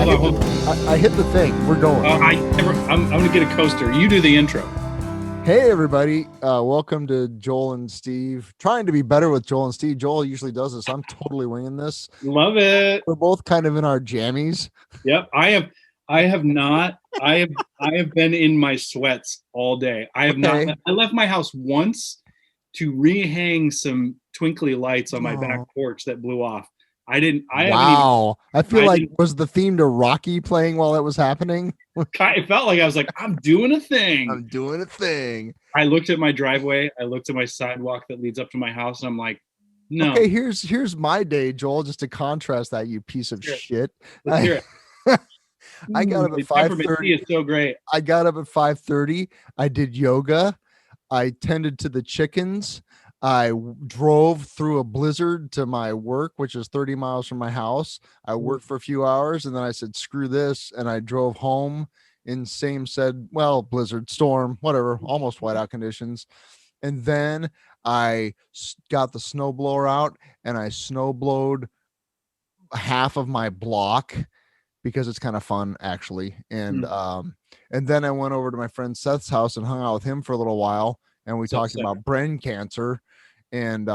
hold on. I hit the thing. We're going. I'm going to get a coaster. You do the intro. Hey, everybody. Welcome to Joel and Steve. Trying to be better with Joel and Steve. Joel usually does this. I'm totally winging this. Love it. We're both kind of in our jammies. Yep. I have not. I have been in my sweats all day. I have not. I left my house once to rehang some twinkly lights on my back porch that blew off. I feel like was the theme to Rocky playing while it was happening? It felt like I was like, I'm doing a thing. I'm doing a thing. I looked at my driveway. I looked at my sidewalk that leads up to my house, and I'm like, no. Okay, here's my day, Joel, just to contrast that, you piece of shit. Let's hear it. I got up at 5:30. It's so great. I got up at 5:30. I did yoga. I tended to the chickens. I drove through a blizzard to my work, which is 30 miles from my house. I worked for a few hours and then I said, screw this. And I drove home in blizzard, storm, whatever, almost whiteout conditions. And then I got the snowblower out and I snowblowed half of my block because it's kind of fun actually. And then I went over to my friend Seth's house and hung out with him for a little while. And we talked about brain cancer. And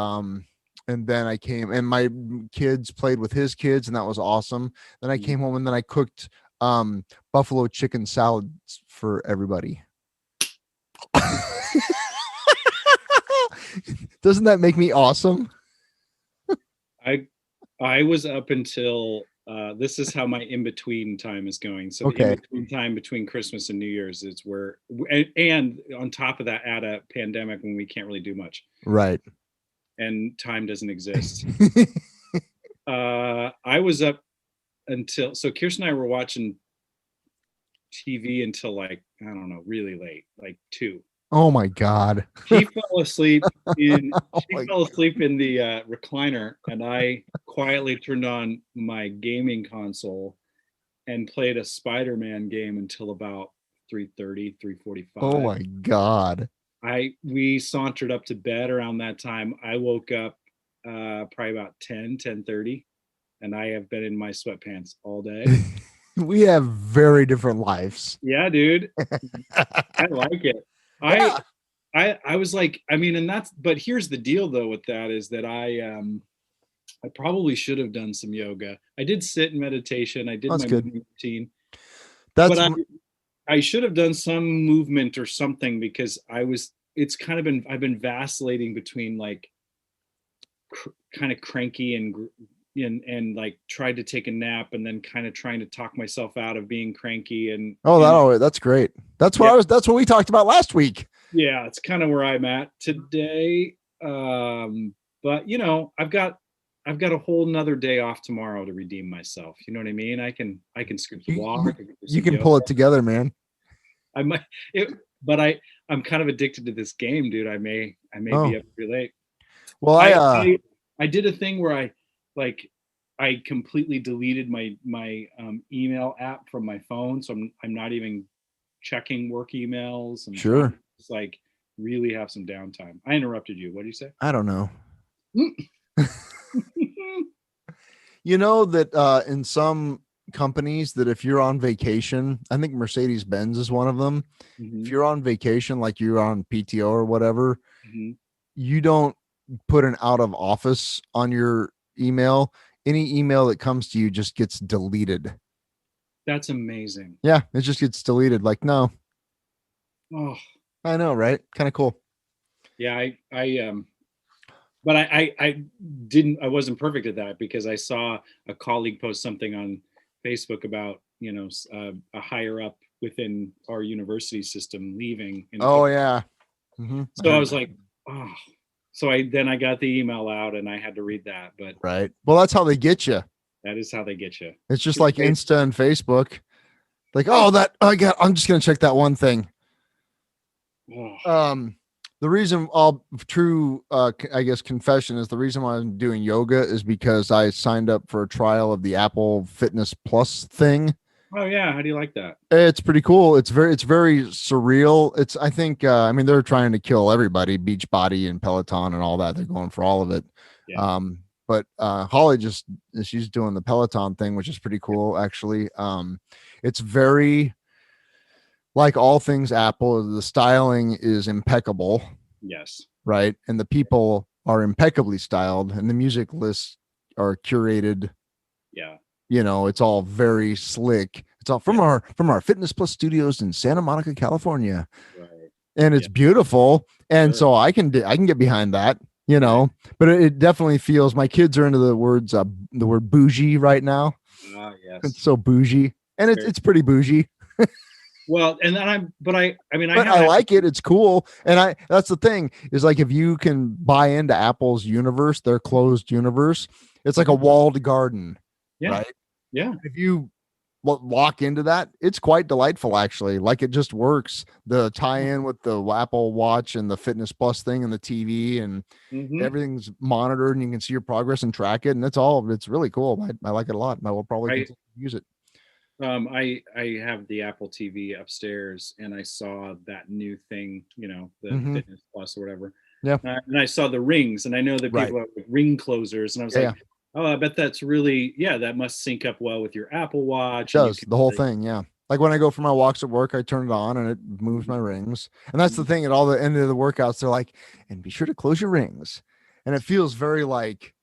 then I came and my kids played with his kids and that was awesome. Then I came home and then I cooked buffalo chicken salads for everybody. Doesn't that make me awesome? I was up until this is how my in-between time is going. So okay. The in-between time between Christmas and New Year's is where, and on top of that, add a pandemic when we can't really do much. Right. And time doesn't exist. I was up until, so Kirsten and I were watching TV until like, I don't know, really late, like 2. Oh my God. She fell asleep in the recliner, and I quietly turned on my gaming console and played a Spider-Man game until about 3:30, 3:45. Oh my God. We sauntered up to bed around that time. I woke up probably about 10:30, and I have been in my sweatpants all day. We have very different lives. Yeah, dude. I like it. Yeah. I was like, I mean, but here's the deal though with that is that I probably should have done some yoga. I did sit in meditation. I did my movement routine. I should have done some movement or something because I've been vacillating between like kind of cranky and like tried to take a nap and then kind of trying to talk myself out of being cranky and that's great. That's what we talked about last week. Yeah, it's kind of where I'm at today. But you know, I've got a whole nother day off tomorrow to redeem myself. You know what I mean? I can scoop the walk. You can pull it together, man. I might but I'm kind of addicted to this game, dude. I may be able to relate. Well, I did a thing where I completely deleted my email app from my phone, so I'm not even checking work emails. And sure, just like really have some downtime. I interrupted you. What do you say? I don't know. You know that in some companies that if you're on vacation, I think Mercedes-Benz is one of them. Mm-hmm. If you're on vacation, like you're on PTO or whatever, mm-hmm. you don't put an out of office on your email. Any email that comes to you just gets deleted. That's amazing. Yeah, it just gets deleted. Like, no. Oh, I know, right? Kind of cool. Yeah, but I wasn't perfect at that because I saw a colleague post something on Facebook about, you know, a higher up within our university system leaving. Yeah. Mm-hmm. So I was like, oh. So I got the email out and I had to read that. But right. Well, that's how they get you. That is how they get you. It's just like Insta and Facebook. Like, I'm just gonna check that one thing. Oh. The reason I guess confession is the reason why I'm doing yoga is because I signed up for a trial of the Apple Fitness Plus thing. Oh yeah. How do you like that? It's pretty cool. It's very surreal. I think they're trying to kill everybody, Beachbody and Peloton and all that. They're going for all of it. Yeah. but Holly just she's doing the Peloton thing, which is pretty cool actually. It's very like all things Apple, the styling is impeccable, Yes. right? And the people are impeccably styled, and the music lists are curated. Yeah. You know, it's all very slick. It's all from our Fitness Plus studios in Santa Monica, California, Right. and it's Yeah. beautiful. And Sure. so I can get behind that, you know. But it definitely feels, my kids are into the word bougie right now. Ah, yes. It's so bougie, and Very- it's pretty bougie. Well, and then I mean, I But have I like it. It's cool. And that's the thing, is like, if you can buy into Apple's universe, their closed universe, it's like a walled garden, Yeah. right? Yeah. If you walk into that, it's quite delightful, actually. Like, it just works. The tie-in with the Apple Watch and the Fitness Plus thing and the TV, and Mhm. everything's monitored, and you can see your progress and track it. And it's really cool. I like it a lot. I will probably I continue to use it. I have the Apple TV upstairs, and I saw that new thing, you know, the Mhm. Fitness Plus or whatever. Yeah. And I saw the rings, and I know that Right. people have like ring closers, and I was Yeah, like, oh, I bet that's really, yeah, that must sync up well with your Apple Watch. It And you does can the whole really- thing. Yeah. Like when I go for my walks at work, I turn it on and it moves my rings. And that's the thing, at all the end of the workouts, they're like, and be sure to close your rings. And it feels very like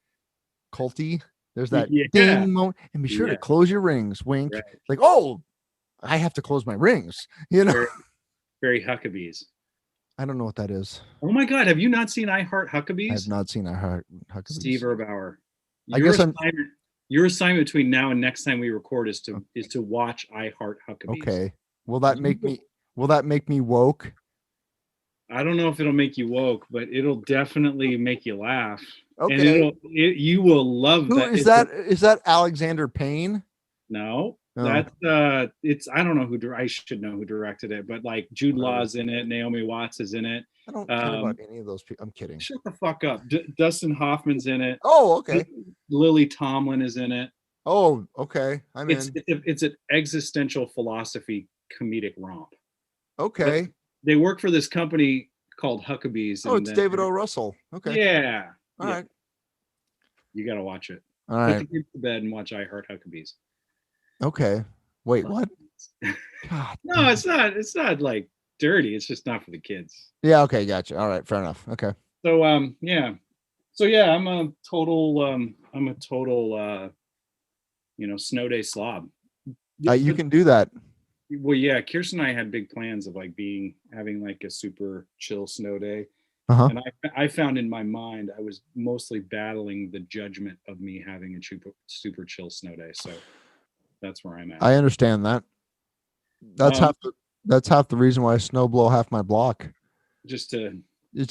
culty. There's that Yeah. ding moment, and be sure to Yeah. close your rings. Wink. Right. Like, oh, I have to close my rings. You know, Very, very Huckabees. I don't know what that is. Oh my God, have you not seen I Heart I have Huckabees? not seen Huckabees. Steve Erbauer. I guess Your assignment between now and next time we record is to watch I Heart Huckabees. Okay. Will that make me woke? I don't know if it'll make you woke, but it'll definitely make you laugh. Okay. And you will love Who that. is that? Is that Alexander Payne? No, Oh. that's it's I don't know I should know who directed it, but like Jude Law's in it, Naomi Watts is in it. I don't care about any of those people. I'm kidding. Shut the fuck up. Dustin Hoffman's in it. Oh, okay. Lily Tomlin is in it. Oh, okay. I'm in. It's an existential philosophy comedic romp. Okay. They work for this company called Huckabees. Oh, it's David O. Russell. Okay. Yeah. All right. You got to watch it. All Put right. the kids to bed and watch I Heart Huckabees. Okay. Wait, what? God. No, it's not. It's not like dirty. It's just not for the kids. Yeah. Okay. Gotcha. All right. Fair enough. Okay. So yeah. So yeah, I'm a total snow day slob. You can do that. Well, yeah, Kirsten and I had big plans of like having like a super chill snow day. Uh-huh. And I found in my mind I was mostly battling the judgment of me having a super chill snow day. So that's where I'm at. I understand that. That's half the reason why I snow blow half my block.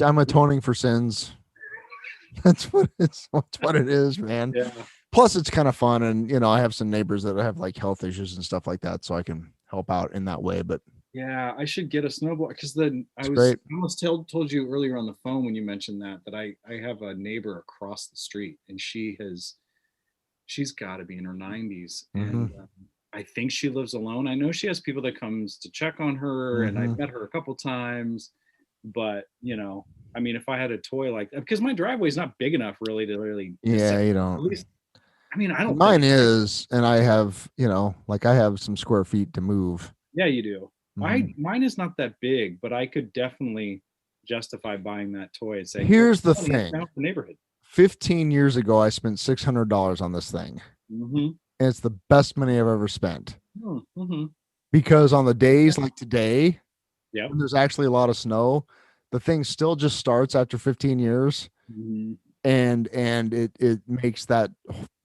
I'm atoning for sins. That's what it is, man. Yeah. Plus, it's kind of fun, and I have some neighbors that have like health issues and stuff like that, so I can help out in that way. But yeah, I should get a snowblower, because then I almost told you earlier on the phone when you mentioned that I have a neighbor across the street, and she's got to be in her 90s, and I think she lives alone. I know she has people that comes to check on her, and I've met her a couple times, but I mean, if I had a toy like that, because my driveway is not big enough really to really. Yeah, you don't. At least, I mean, I don't. Mine is, and I have, like I have some square feet to move. Yeah, you do. Mine is not that big, but I could definitely justify buying that toy and say, here's the thing. The neighborhood. 15 years ago, I spent $600 on this thing. And it's the best money I've ever spent. Because on the days like today, when there's actually a lot of snow, the thing still just starts after 15 years. And it makes that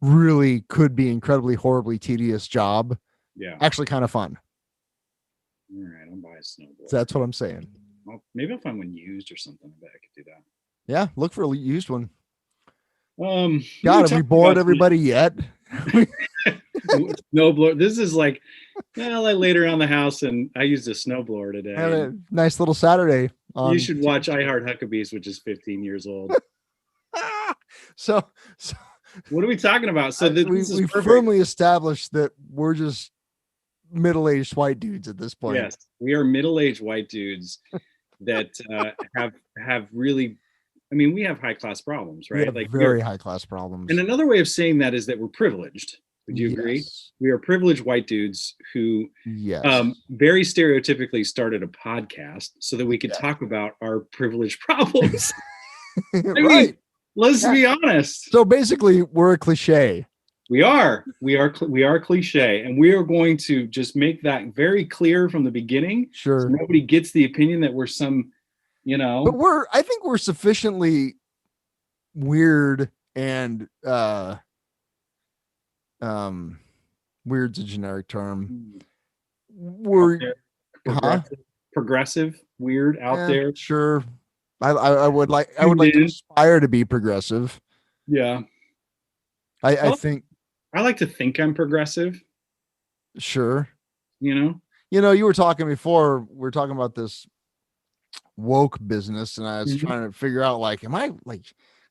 really could be incredibly horribly tedious job actually kind of fun. All right, I'll buy a snowboard. So that's what I'm saying. Maybe I'll find one used or something. I bet I could do that. Yeah, look for a used one. God, have we bored everybody yet? Snowblower. This is like later on the house, and I used a snowblower today. Have a nice little Saturday. You should watch I Heart Huckabees, which is 15 years old. So what are we talking about? So we firmly established that we're just middle-aged white dudes at this point. Yes, we are middle-aged white dudes that have really I mean, we have high class problems, We right? have Like very high class problems. and another way of saying that is that we're privileged. Would you agree? Yes. We are privileged white dudes who Yes. very stereotypically started a podcast so that we could Yes. talk about our privileged problems. I Right. mean, let's Yeah. be honest. So basically, we're a cliche. We are cliche, and we are going to just make that very clear from the beginning. Sure. So nobody gets the opinion that we're some, But I think we're sufficiently weird and weird's a generic term. We're progressive, weird, out there. Sure. I would like to aspire to be progressive. Yeah. I think I like to think I'm progressive. Sure. You were talking before, we were talking about this woke business, and I was trying to figure out, like, am I, like,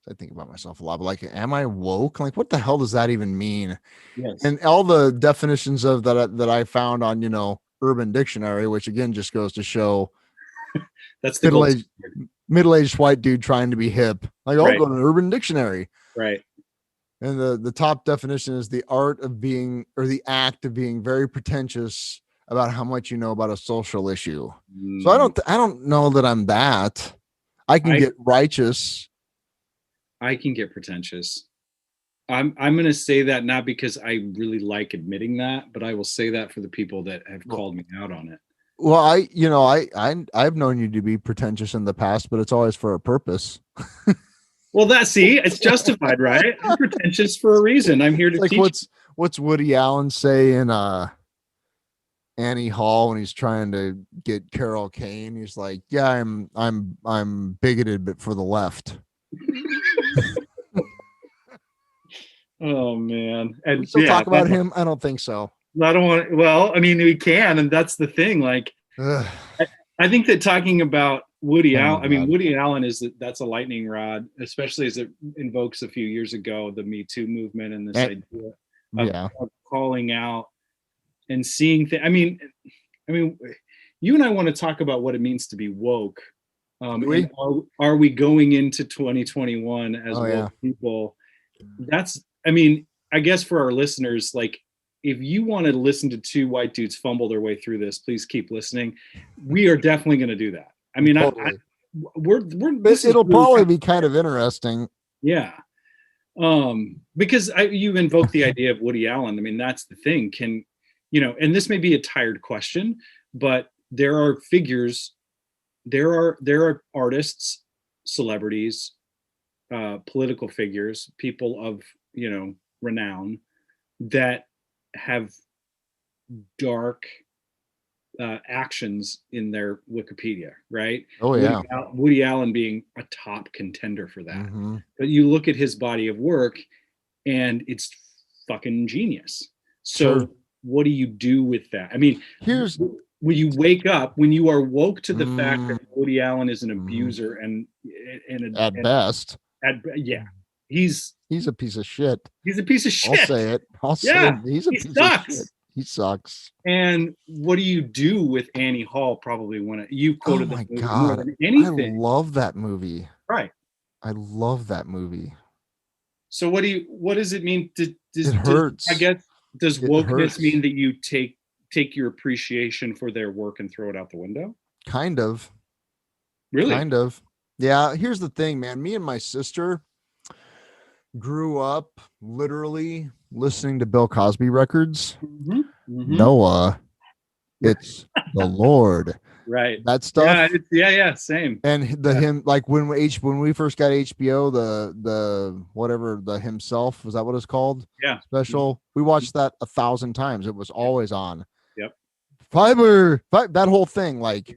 I think about myself a lot, but like, am I woke? Like, what the hell does that even mean? Yes. And all the definitions of that I found on, Urban Dictionary, which again just goes to show that's the middle-aged white dude trying to be hip. Like, I'll go to Urban Dictionary. Right. And the top definition is the art of being, or the act of being, very pretentious about how much you know about a social issue. So I don't know that I'm that. I can get righteous. I can get pretentious. I'm going to say that not because I really like admitting that, but I will say that for the people that have called me out on it. Well, I've known you to be pretentious in the past, but it's always for a purpose. Well, it's justified, right? I'm pretentious for a reason. I'm here to teach. What's Woody Allen say in Annie Hall when he's trying to get Carol Kane? He's like, "Yeah, I'm bigoted, but for the left." Oh man! And still talk about him? I don't think so. I don't want. Well, I mean, we can, and that's the thing. Like, I think that talking about Woody Allen, I mean, Woody Allen that's a lightning rod, especially as it invokes a few years ago the Me Too movement and this idea of calling out and seeing things. I mean, you and I want to talk about what it means to be woke. Are we going into 2021 as woke people? I mean, I guess for our listeners, like, if you want to listen to two white dudes fumble their way through this, please keep listening. We are definitely going to do that. I mean, totally. It'll probably be kind of interesting. Yeah. Because you invoke the idea of Woody Allen. I mean, that's the thing. And this may be a tired question, but there are figures, there are artists, celebrities, political figures, people of, renown that have dark actions in their Wikipedia, right? Oh yeah. Woody Allen being a top contender for that. Mm-hmm. But you look at his body of work and it's fucking genius. So what do you do with that? I mean, when you wake up, when you are woke to the fact that Woody Allen is an abuser and at best, he's a piece of shit. He's a piece of shit. I'll say it. He's a piece of shit. He sucks. And what do you do with Annie Hall? Probably when you quoted the movie more than anything. I love that movie. Right. I love that movie. So what does it mean? It hurts. I guess, does wokeness mean that you take your appreciation for their work and throw it out the window? Kind of. Really? Kind of. Yeah. Here's the thing, man. Me and my sister grew up literally listening to Bill Cosby records. Mm-hmm. Mm-hmm. Noah, it's the Lord. Right. That stuff. Yeah, same. And him, like when we first got HBO, the himself, was that what it's called? Yeah. Special. Mm-hmm. We watched that 1,000 times. It was always on. Yep. Fiber, that whole thing, like,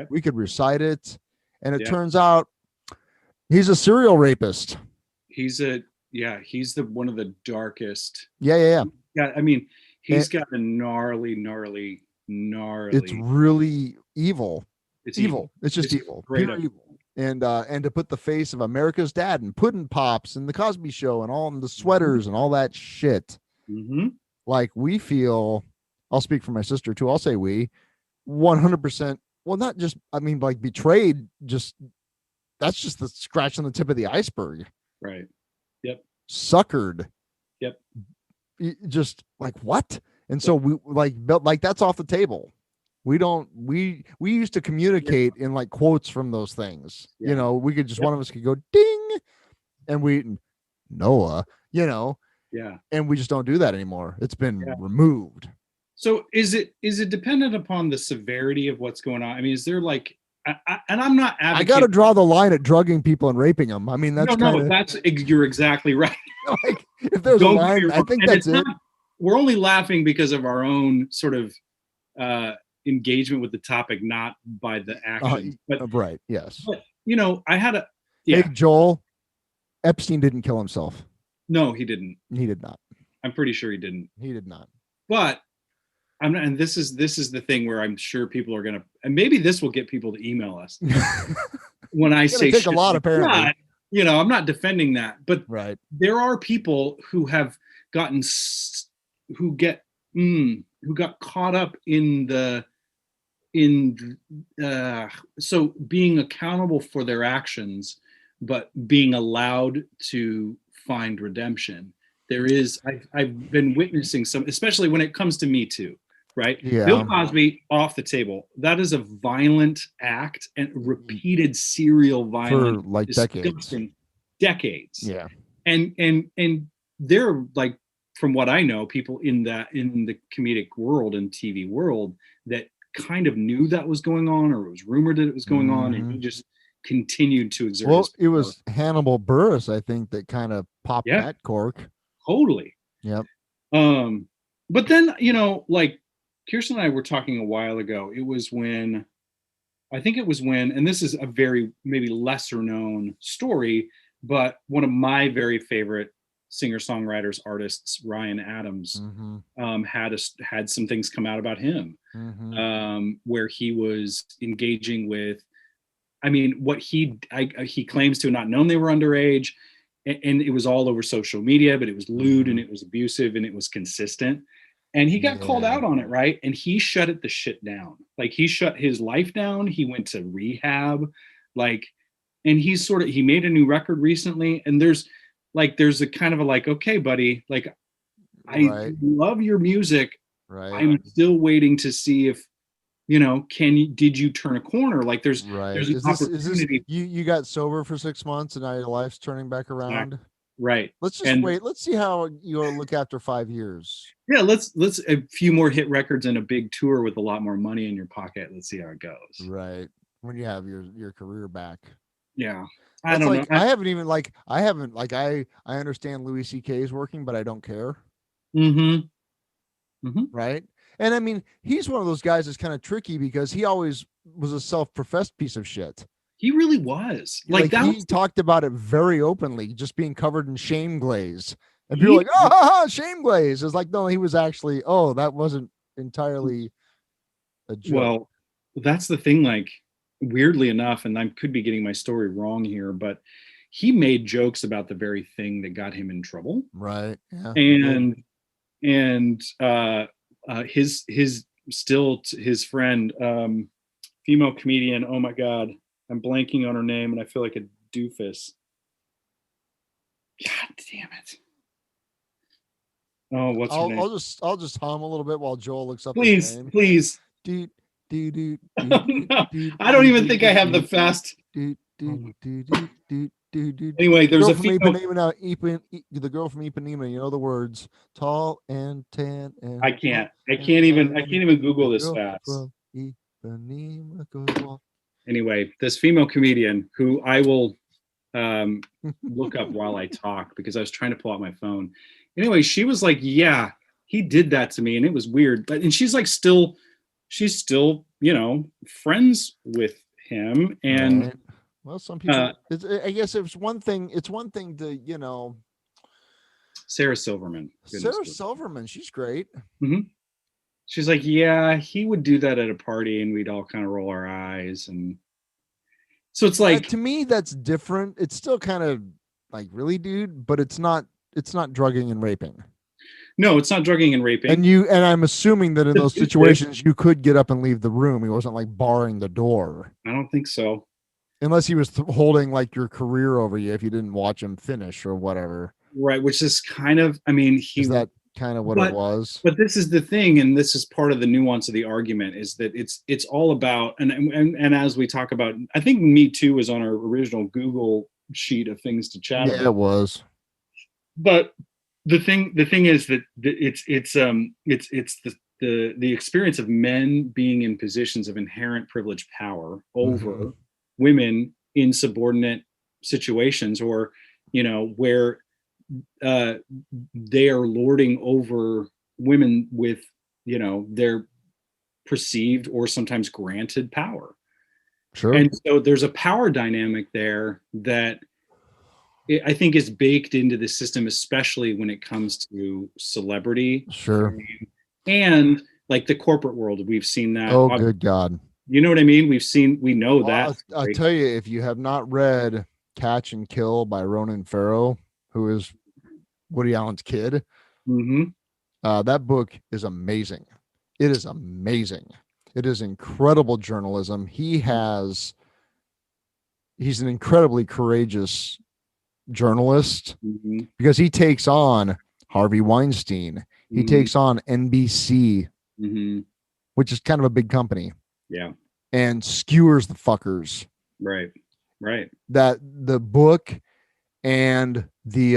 we could recite it, and it turns out he's a serial rapist. He's one of the darkest. Yeah. Yeah, I mean, he's got a gnarly. It's really evil. It's evil. It's just evil. Pure evil. And to put the face of America's Dad and Puddin' Pops and the Cosby Show and all the sweaters and all that shit. Mm-hmm. Like, we feel, I'll speak for my sister too. I'll say we 100%. Well, not just, I mean, like, betrayed, just that's just the scratch on the tip of the iceberg. Right. Yep. Suckered. Yep. Just like what? And so we like that's off the table. We don't we used to communicate in like quotes from those things. Yeah. You know, we could just one of us could go ding and we Noah, you know, Yeah. and we just don't do that anymore. It's been Yeah. removed. So is it dependent upon the severity of what's going on? I mean, is there like, and I'm not I advocating. got to draw the line at drugging people and raping them. I mean, that's you're exactly right. like if there's Don't a line, I think that's it. We're only laughing because of our own sort of engagement with the topic, not by the action. But right, yes. But you know, Hey, Joel, Epstein didn't kill himself. No, he didn't. He did not. I'm pretty sure he didn't. He did not. But I'm not, and this is the thing where I'm sure people are gonna, and maybe this will get people to email us when I say take a lot apparently. Not, you know, I'm not defending that, but right, there are people who have gotten who got caught up in so being accountable for their actions, but being allowed to find redemption. There is, I've been witnessing some, especially when it comes to Me Too, right? Yeah. Bill Cosby off the table. That is a violent act and repeated serial violence for like decades. Yeah. And they're like, from what I know, people in the comedic world and TV world that kind of knew that was going on, or it was rumored that it was going on, and he just continued to exert. Well, it was Hannibal Buress, I think, that kind of popped that cork. Totally. Yep. But then, you know, like Kirsten and I were talking a while ago. It was when, and this is a very maybe lesser known story, but one of my very favorite singer-songwriters, artists, Ryan Adams, had some things come out about him, where he was engaging with, I mean, what he claims to have not known they were underage, and it was all over social media, but it was lewd and it was abusive and it was consistent. And he got called out on it, right? And he shut the shit down. Like, he shut his life down. He went to rehab, like, and he made a new record recently. And there's a kind of a like, okay, buddy, like, I love your music. Right. I'm still waiting to see if, you know, did you turn a corner? Like, there's an opportunity. You got sober for 6 months and now your life's turning back around. Right. Let's just wait. Let's see how you'll look after 5 years. Yeah, let's a few more hit records and a big tour with a lot more money in your pocket. Let's see how it goes. Right. When you have your career back. Yeah. I don't know. I understand Louis C.K. is working, but I don't care. Right. And I mean, he's one of those guys that's kind of tricky because he always was a self-professed piece of shit. He really was. He talked about it very openly, just being covered in shame glaze. And people were like, shame glaze. It's like, no, he was actually, that wasn't entirely a joke. Well, that's the thing, like, weirdly enough, and I could be getting my story wrong here, but he made jokes about the very thing that got him in trouble. Right. Yeah. And his friend, female comedian, oh my God, I'm blanking on her name and I feel like a doofus. God damn it. Oh, what's her name? I'll just hum a little bit while Joel looks up his name. Please. No, I don't even think I have the fast. Anyway, there's a female. The girl from Ipanema, you know the words, tall and tan and I can't even Google this fast. Anyway, this female comedian who I will look up while I talk because I was trying to pull out my phone. Anyway, she was like, yeah, he did that to me and it was weird. And she's like she's still, you know, friends with him. And right. Well, some people, I guess it's one thing to, you know, Sarah Silverman, she's great. She's like, yeah, he would do that at a party and we'd all kind of roll our eyes. And so it's like, to me, that's different. It's still kind of like, really, dude, but it's not drugging and raping. No, it's not drugging and raping. And I'm assuming that in those situations you could get up and leave the room. He wasn't like barring the door. I don't think so. Unless he was holding like your career over you if you didn't watch him finish or whatever. Right, which is kind of, I mean, Is that kind of what it but was? but this is the thing, and this is part of the nuance of the argument, is that it's all about, and as we talk about, I think Me Too was on our original Google sheet of things to chat Yeah, about. it was. But the thing is that it's the experience of men being in positions of inherent privileged power over Mhm. women in subordinate situations, or where uh, they are lording over women with their perceived or sometimes granted power. Sure. And so there's a power dynamic there that I think is baked into the system, especially when it comes to celebrity, Sure. fame, and like the corporate world. We've seen that. Oh, good God. You know what I mean? We know that I'll story. tell you, if you have not read Catch and Kill by Ronan Farrow, who is Woody Allen's kid, Hmm. that book is amazing. It is amazing. It is incredible journalism. He's an incredibly courageous journalist Hmm. because he takes on Harvey Weinstein. He Hmm. takes on NBC, Hmm. which is kind of a big company, Yeah. and skewers the fuckers. Right. Right. That the book and the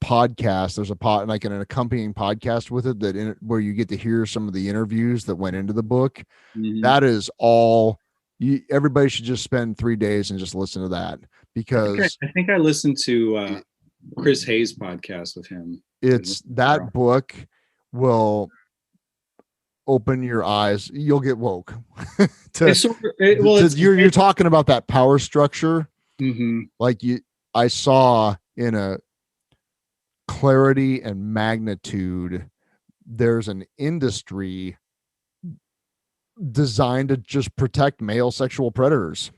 podcast, there's a pod like an accompanying podcast with it where you get to hear some of the interviews that went into the book. Hmm. That is all everybody should just spend 3 days and just listen to that, because I think I listened to Chris Hayes podcast with him. it's that book will open your eyes. You'll get woke to, It's sort of, well, you're talking about that power structure. Mhm. Like I saw in a clarity and magnitude, there's an industry designed to just protect male sexual predators.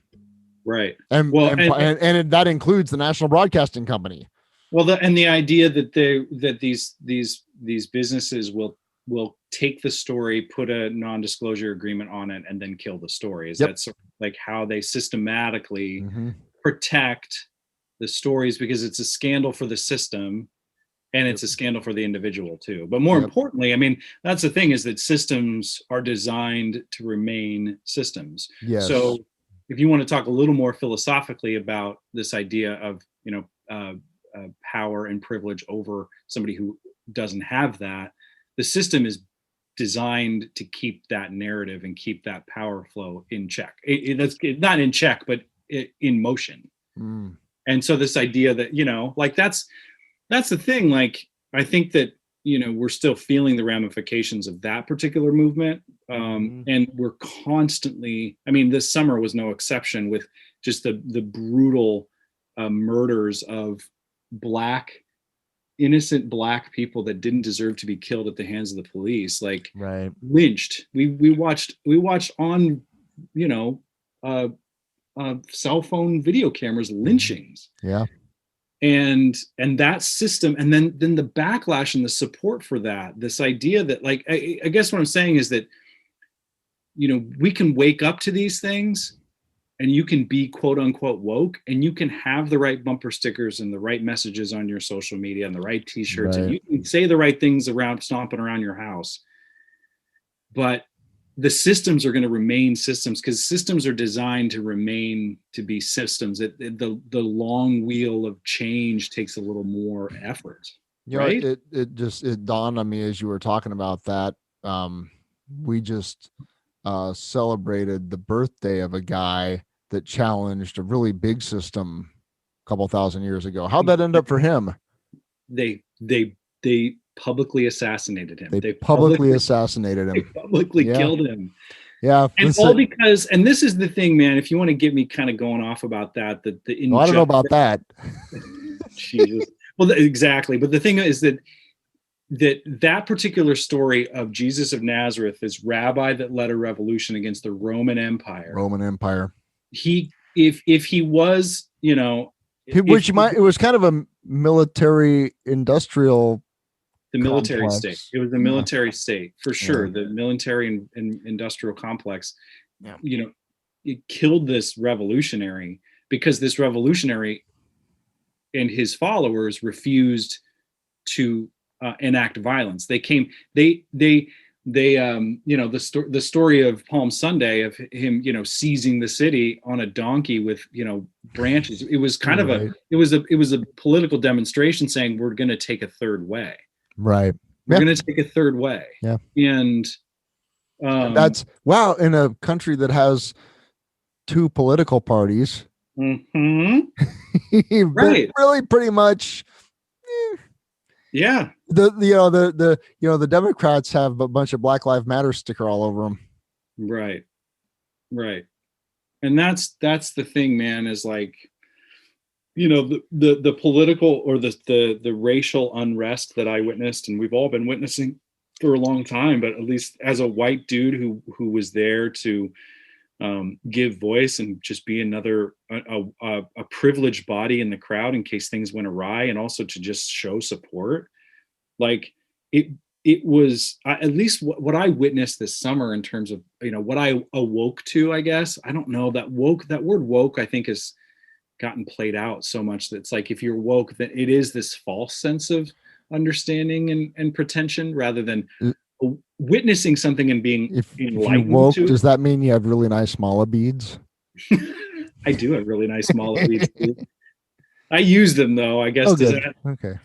Right. And Well, that includes the National Broadcasting Company. well, the idea that these businesses will take the story, put a non-disclosure agreement on it, and then kill the story. Is Yep. that sort of like how they systematically Mm-hmm. protect the stories, because it's a scandal for the system and it's a scandal for the individual too. But more importantly, I mean, that's the thing, is that systems are designed to remain systems. Yes. So if you want to talk a little more philosophically about this idea of power and privilege over somebody who doesn't have that, the system is designed to keep that narrative and keep that power flow in check. That's not in check, but in motion. Mm. And so this idea that like that's the thing. Like, I think that we're still feeling the ramifications of that particular movement, and we're constantly. I mean, this summer was no exception, with just the brutal murders of innocent black people that didn't deserve to be killed at the hands of the police, like Right. lynched. We watched on uh, cell phone video cameras lynchings. Yeah. And that system, and then the backlash and the support for that, this idea that, like, I guess what I'm saying is that we can wake up to these things, and you can be quote unquote woke, and you can have the right bumper stickers and the right messages on your social media and the right t-shirts, and you can say the right things around stomping around your house, but the systems are going to remain systems, because systems are designed to remain to be systems. The long wheel of change takes a little more effort. Right? It dawned on me as you were talking about that. We just celebrated the birthday of a guy that challenged a really big system a couple thousand years ago. How'd that end up for him? They publicly assassinated him. They publicly assassinated him. They publicly killed him. Yeah. And all because, and this is the thing, man, if you want to get me kind of going off about that, I don't know about that. Jesus. Well, exactly. But the thing is that particular story of Jesus of Nazareth, this rabbi that led a revolution against the Roman Empire. If he was, it was kind of a military industrial. The military state. It was the military state, for sure. The military and industrial complex. Yeah. it killed this revolutionary because this revolutionary and his followers refused to enact violence. They came, they the story of Palm Sunday of him, seizing the city on a donkey with, branches. It was kind of Right. it was a political demonstration saying we're going to take a third way. Right. We're Yeah. going to take a third way. Yeah. And That's wow. In a country that has two political parties, mhm, you've been right. really pretty much Yeah. the Democrats have a bunch of Black Lives Matter sticker all over them. Right. Right. And that's the thing, man, is like, the political or the racial unrest that I witnessed, and we've all been witnessing for a long time, but at least as a white dude who was there to give voice and just be another a privileged body in the crowd in case things went awry, and also to just show support. Like it was at least what I witnessed this summer in terms of what I awoke to. I guess I don't know that word woke I think has gotten played out so much that it's like if you're woke, then it is this false sense of understanding and pretension rather than witnessing something and being If you enlightened woke, to does that mean you have really nice mala beads? I do have really nice small beads. I use them though. I guess Oh, does good. that, Okay.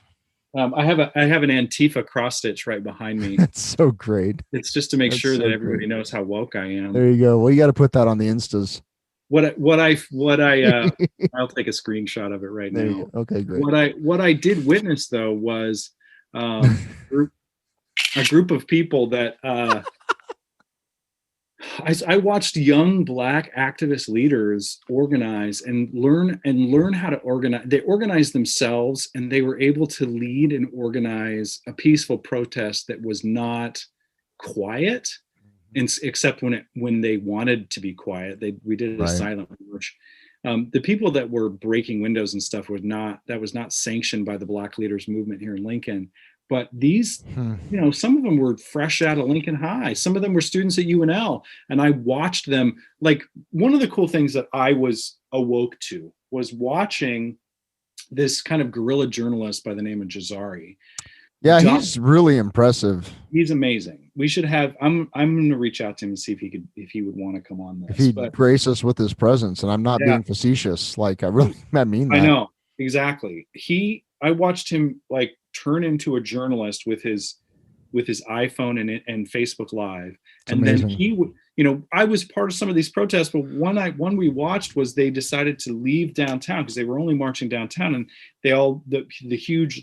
I have an Antifa cross stitch right behind me. That's so great. It's just to make That's sure so that everybody great. knows how woke I am. There you go. Well, you got to put that on the Instas. What I I'll take a screenshot of it right There you now. go. Okay, great. What I did witness though was a group of people that I watched young Black activist leaders organize and learn how to organize. They organized themselves, and they were able to lead and organize a peaceful protest that was not quiet, except when they wanted to be quiet. We did a Right. silent march. The people that were breaking windows and stuff was not sanctioned by the Black Leaders Movement here in Lincoln. But these, some of them were fresh out of Lincoln High. Some of them were students at UNL. And I watched them. Like, one of the cool things that I was awoke to was watching this kind of guerrilla journalist by the name of Jazari. Yeah, he's really impressive. He's amazing. We should have, I'm going to reach out to him and see if he would want to come on this. If he'd grace us with his presence, and I'm not being facetious. Like, I mean that. I know, exactly. I watched him like turn into a journalist with his iPhone and Facebook Live. It's and amazing. Then he would, I was part of some of these protests, but one we watched was they decided to leave downtown because they were only marching downtown, and the huge,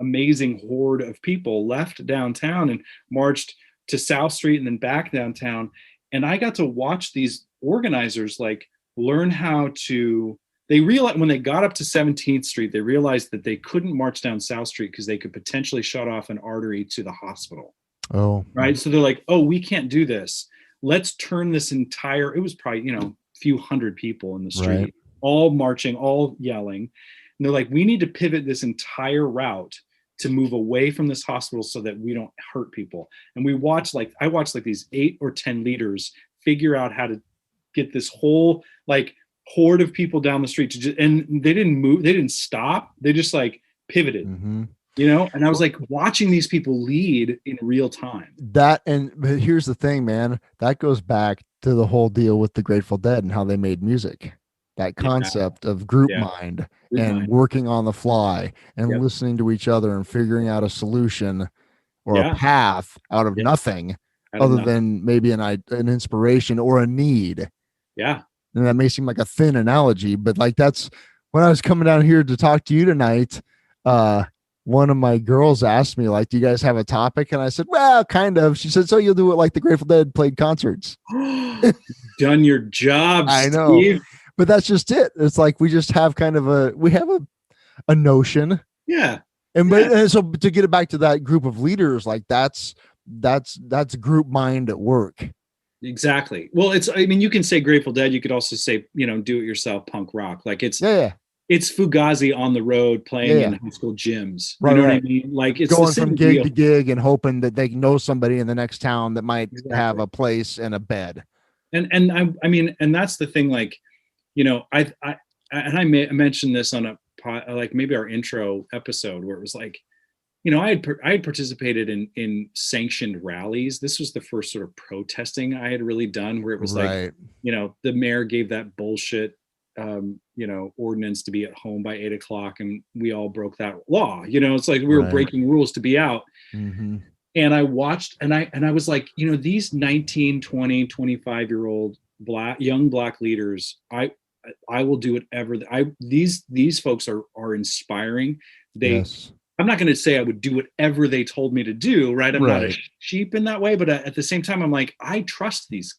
amazing horde of people left downtown and marched to South Street and then back downtown. And I got to watch these organizers learn how to. They realized when they got up to 17th Street, they realized that they couldn't march down South Street because they could potentially shut off an artery to the hospital. Oh, right. So they're like, oh, we can't do this. Let's turn this entire, it was probably, a few hundred people in the street, right, all marching, all yelling. And they're like, we need to pivot this entire route to move away from this hospital so that we don't hurt people. And I watched these 8 or 10 leaders figure out how to get this whole horde of people down the street and they didn't move, they didn't stop, they just pivoted. And I was watching these people lead in real time. But here's the thing, man, that goes back to the whole deal with the Grateful Dead and how they made music. That concept of group mind and working on the fly and listening to each other and figuring out a solution or a path out of nothing, than maybe an inspiration or a need. Yeah. And that may seem like a thin analogy, but that's when I was coming down here to talk to you tonight. One of my girls asked me, do you guys have a topic? And I said, well, kind of. She said, so you'll do it like the Grateful Dead played concerts. Done your job, I know. Steve. But that's just it. It's we just have kind of a notion. Yeah. And so to get it back to that group of leaders, that's group mind at work. Exactly. Well, you can say Grateful Dead. You could also say, do it yourself punk rock. It's Fugazi on the road playing in high school gyms. Right, you know what I mean? It's going from gig to gig and hoping that they know somebody in the next town that might have a place and a bed. I mean, and that's the thing, like, you know, I mentioned this on like maybe our intro episode where it was like, you know, I had participated in sanctioned rallies. This was the first sort of protesting I had really done, where it was like, you know, the mayor gave that bullshit, you know, ordinance to be at home by 8 o'clock, and we all broke that law. You know, it's like we were breaking rules to be out. Mm-hmm. And I watched, and I was like, you know, these 19, 20, 25-year-old young black leaders, I will do whatever. These folks are inspiring. I'm not going to say I would do whatever they told me to do, right? I'm not a sheep in that way, but at the same time, I'm like, I trust these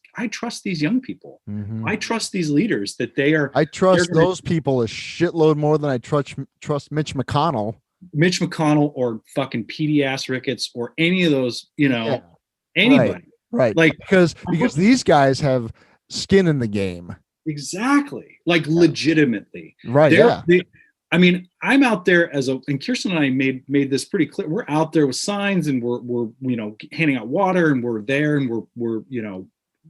young people. Mm-hmm. I trust these leaders that they are. I trust those people a shitload more than I trust Mitch McConnell. Or fucking PD ass Ricketts or any of those, you know, anybody. Right. Like, because these guys have skin in the game. Exactly. Like legitimately. Right. I mean, I'm out there and Kirsten and I made this pretty clear. We're out there with signs, and we're you know, handing out water, and we're there, and we're you know,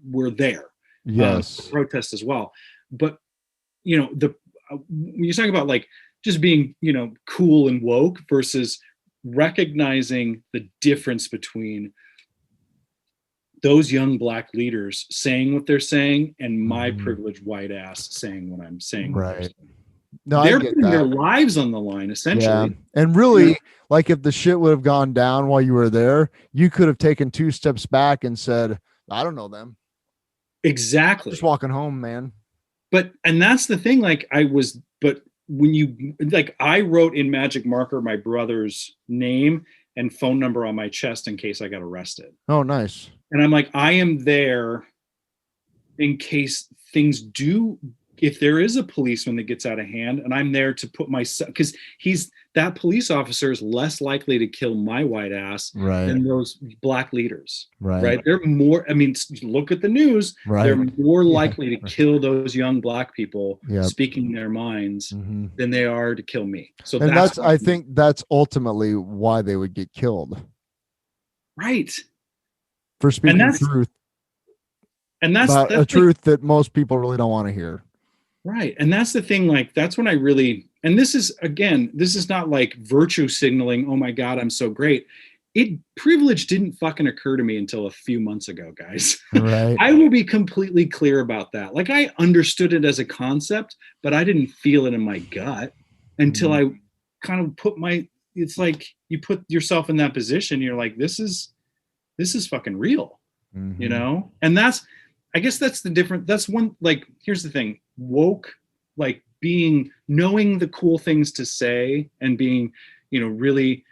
we're there. Yes. Protest as well. But you know, when you're talking about like just being, you know, cool and woke versus recognizing the difference between those young black leaders saying what they're saying and my privileged white ass saying what I'm saying. Right. No, they're putting their lives on the line, essentially. Yeah. And really, like, if the shit would have gone down while you were there, you could have taken 2 steps back and said, I don't know them. Exactly. Just walking home, man. And that's the thing. Like, when you, like, I wrote in magic marker my brother's name and phone number on my chest in case I got arrested. Oh, nice. And I'm like, I am there in case things do, if there is a policeman that gets out of hand, and I'm there to put myself, because that police officer is less likely to kill my white ass than those black leaders. Right. They're more, I mean, look at the news. They're more likely to kill those young black people speaking their minds than they are to kill me. So I think that's ultimately why they would get killed. Right. For speaking truth. And that's a truth that most people really don't want to hear. Right. And that's the thing, like, that's when I really, and this is not like virtue signaling, oh my God, I'm so great. Privilege didn't fucking occur to me until a few months ago, guys. Right. I will be completely clear about that. Like, I understood it as a concept, but I didn't feel it in my gut until I kind of it's like you put yourself in that position. You're like, this is fucking real, you know? And I guess that's the difference. That's one, like, here's the thing. Woke, like, knowing the cool things to say and being, you know, really,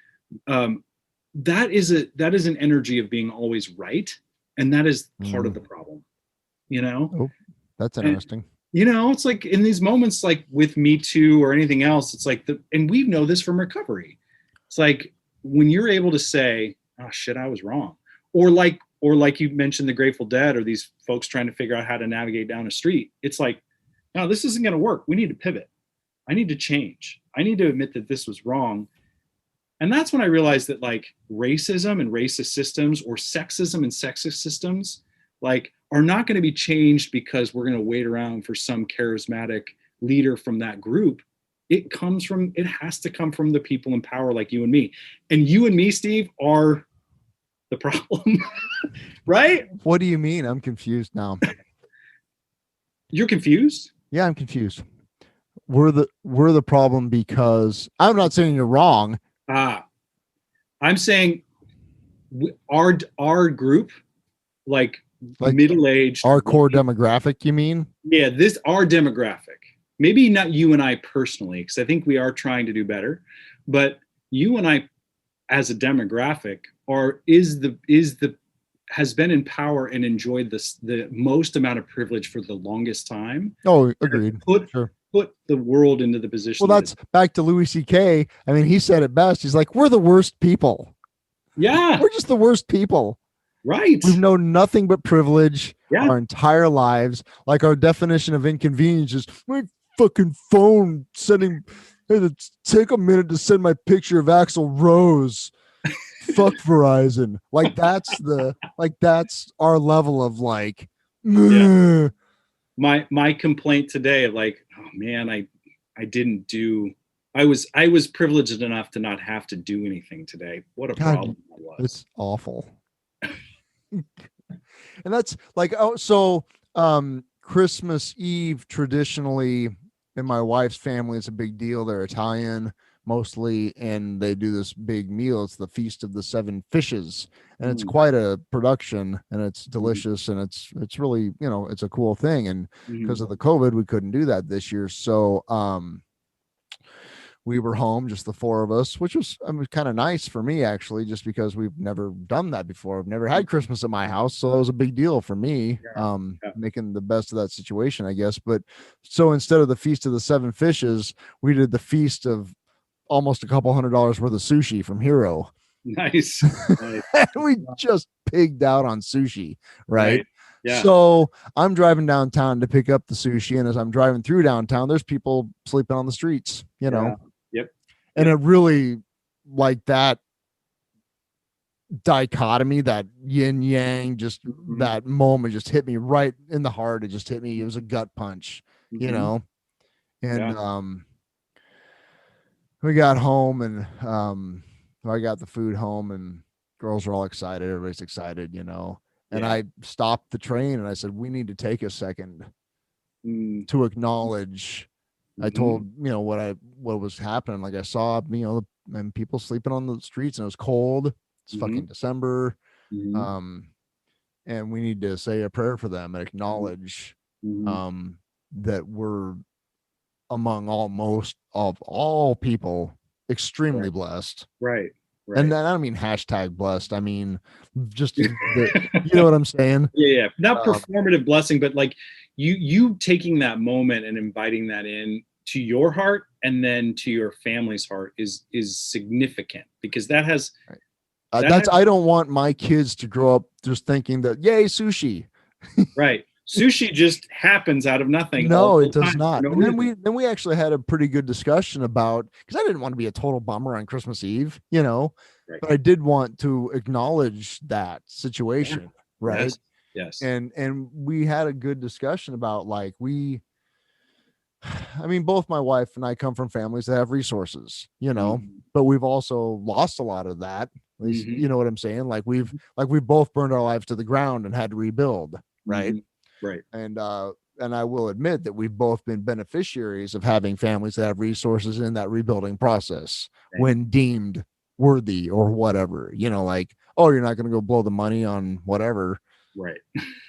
that is an energy of being always right. And that is part of the problem, you know? Oh, that's interesting. And, you know, it's like in these moments, like with Me Too or anything else, it's like and we know this from recovery. It's like when you're able to say, oh shit, I was wrong. Or like you mentioned the Grateful Dead, or these folks trying to figure out how to navigate down a street. It's like, no, this isn't going to work. We need to pivot. I need to change. I need to admit that this was wrong. And that's when I realized that, like, racism and racist systems, or sexism and sexist systems, like, are not going to be changed because we're going to wait around for some charismatic leader from that group. It has to come from the people in power like you and me. And you and me, Steve, are the problem. Right? What do you mean? I'm confused now. You're confused? Yeah, I'm confused. We're the problem because I'm not saying you're wrong. I'm saying our group, like middle-aged, our core demographic, you mean? Yeah, our demographic. Maybe not you and I personally, because I think we are trying to do better, but you and I as a demographic has been in power and enjoyed the most amount of privilege for the longest time. Oh, agreed. Put the world into the position. Well, that's back to Louis C.K. I mean, he said it best. He's like, we're the worst people. Yeah. We're just the worst people. Right. We've known nothing but privilege our entire lives. Like, our definition of inconvenience is my fucking phone sending, take a minute to send my picture of Axl Rose. Fuck Verizon. Like, that's our level of, like, Meh. My complaint today, like, oh man, I didn't do. I was privileged enough to not have to do anything today. What a God, problem that was. it's awful. And that's like, oh, so Christmas Eve traditionally in my wife's family is a big deal. They're Italian mostly, and they do this big meal. It's the Feast of the Seven Fishes, and it's Mm, quite a production, and it's mhm, delicious, and it's really, it's a cool thing. And because mhm, of the COVID, we couldn't do that this year. So we were home, just the four of us, which was, I mean, kind of nice for me actually, just because we've never done that before. I've never had Christmas at my house, so it was a big deal for me, yeah, yeah. making the best of that situation, I guess. But so instead of the Feast of the Seven Fishes, we did the feast of almost a couple $100 worth of sushi from Hero. Nice. Nice. And we just pigged out on sushi, right? Right. Yeah. So I'm driving downtown to pick up the sushi, and as I'm driving through downtown, there's people sleeping on the streets, Yeah. Yep. and Yep. it really, like, that dichotomy, that yin yang, just Mhm, that moment just hit me right in the heart. It just hit me. It was a gut punch, you mhm. know. And Yeah. we got home, and I got the food home, and girls were all excited. Everybody's excited, And Yeah. I stopped the train and I said, we need to take a second Mm, to acknowledge. I mhm, told, what was happening. Like, I saw, and people sleeping on the streets, and it was cold. It's fucking mhm, December. mhm, Um, and we need to say a prayer for them and acknowledge mhm. um that we're among almost of all people extremely Right. blessed. Right. And Right. then I don't mean hashtag blessed. I mean just you know what I'm saying? Yeah, yeah. Not Um, performative blessing, but like you taking that moment and inviting that in to your heart and then to your family's heart is significant because that that's has I don't want my kids to grow up just thinking that yay sushi. right. Sushi just happens out of nothing all No, it the does time for not. no And then reason. we actually had a pretty good discussion about, because I didn't want to be a total bummer on Christmas Eve, Right. but I did want to acknowledge that Yeah. situation, right? Yes. Yes. And we had a good discussion about, like, I mean, both my wife and I come from families that have resources, Mhm. but we've also lost a lot of that. At least, Mhm. you know what I'm saying? Like we've both burned our lives to the ground and had to rebuild, right? Mhm. Right. And I will admit that we've both been beneficiaries of having families that have resources in that rebuilding process Right. when deemed worthy or whatever, like, oh, you're not going to go blow the money on whatever Right.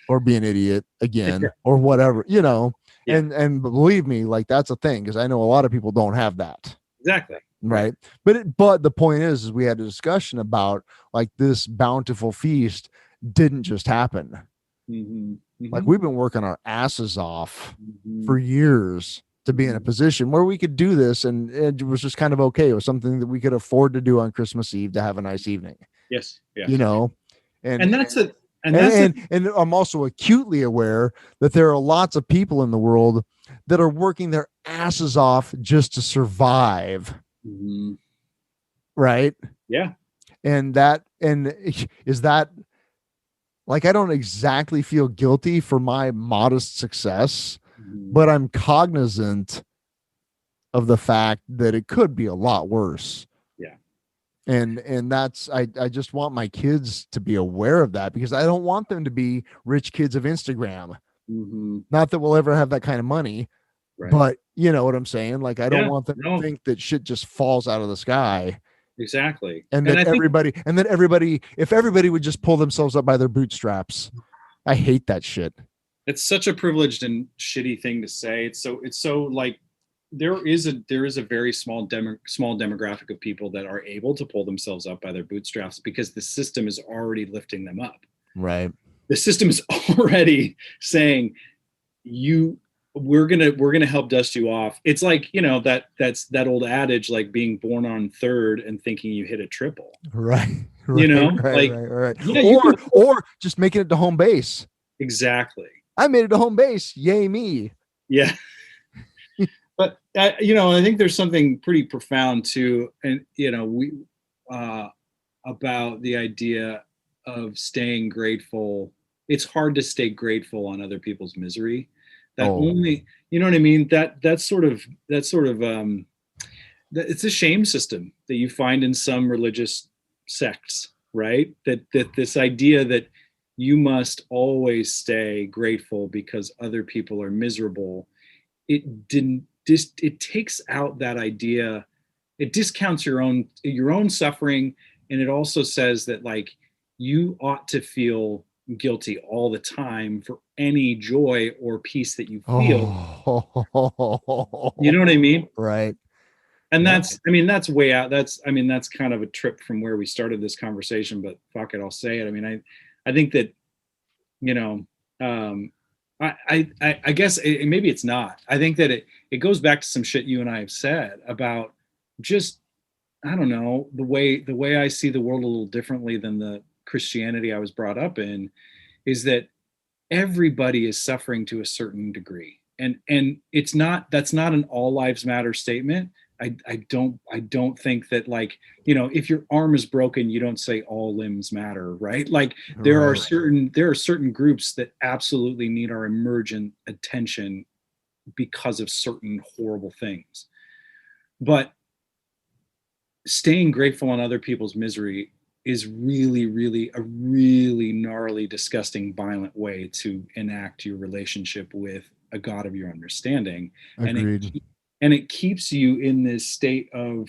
or be an idiot Yeah. again or whatever, Yeah. and believe me, like, that's a thing, because I know a lot of people don't have that, Exactly. Right. right? But the point is we had a discussion about, like, this bountiful feast didn't just happen. Mhm. Like, Mhm. we've been working our asses off for Mhm. years to be in a Mhm. position where we could do this, and it was just kind of okay. It was something that we could afford to do on Christmas Eve to have a nice evening, Yes. you Yes. know. And And that's a and and that's a and I'm also acutely aware that there are lots of people in the world that are working their asses off just to survive, Mhm. right? Yeah. And is that, like, I don't exactly feel guilty for my modest success, Mhm. but I'm cognizant of the fact that it could be a lot worse. Yeah. And that's, I just want my kids to be aware of that, because I don't want them to be rich kids of Instagram. Mhm. Not that we'll ever have that kind of money, Right. but you know what I'm saying? Like, I don't Yeah. want them to No, think that shit just falls out of the sky, exactly. and And that I think everybody, if everybody would just pull themselves up by their bootstraps. I hate that shit. it's such a privileged and shitty thing to say. It's so like there is a very small demographic of people that are able to pull themselves up by their bootstraps because the system is already lifting them up. Right. The system is already saying you we're gonna help dust you off. It's like, that's that old adage, like being born on third and thinking you hit a triple. Right. You Right. know, Right. like, Right. Right. yeah, you Or can or just making it to home base. exactly. I made it to home base. Yay me. Yeah. But I think there's something pretty profound too, and we uh, about the idea of staying grateful it's hard to stay grateful on other people's misery. That Oh, only, you know what I mean? It's a shame system that you find in some religious sects, right? That this idea that you must always stay grateful because other people are miserable. It didn't just it takes out that idea. It discounts your own suffering, and it also says that like you ought to feel guilty all the time for any joy or peace that you feel. You know what I mean? right. And Yeah. that's, I mean, that's way out. That's kind of a trip from where we started this conversation, but fuck it, I'll say it. I mean, I think that, you know, um, I guess maybe it's not. I think that it goes back to some shit you and I have said about just, I don't know, the way I see the world a little differently than the Christianity I was brought up in, is that everybody is suffering to a certain degree, and that's not an all lives matter statement. I don't think that, like, if your arm is broken, you don't say all limbs matter, right? Like, Right. there are certain groups that absolutely need our emergent attention because of certain horrible things. But staying grateful on other people's misery is really, really a really gnarly, disgusting, violent way to enact your relationship with a God of your understanding. And it Agreed. and it keeps you in this state of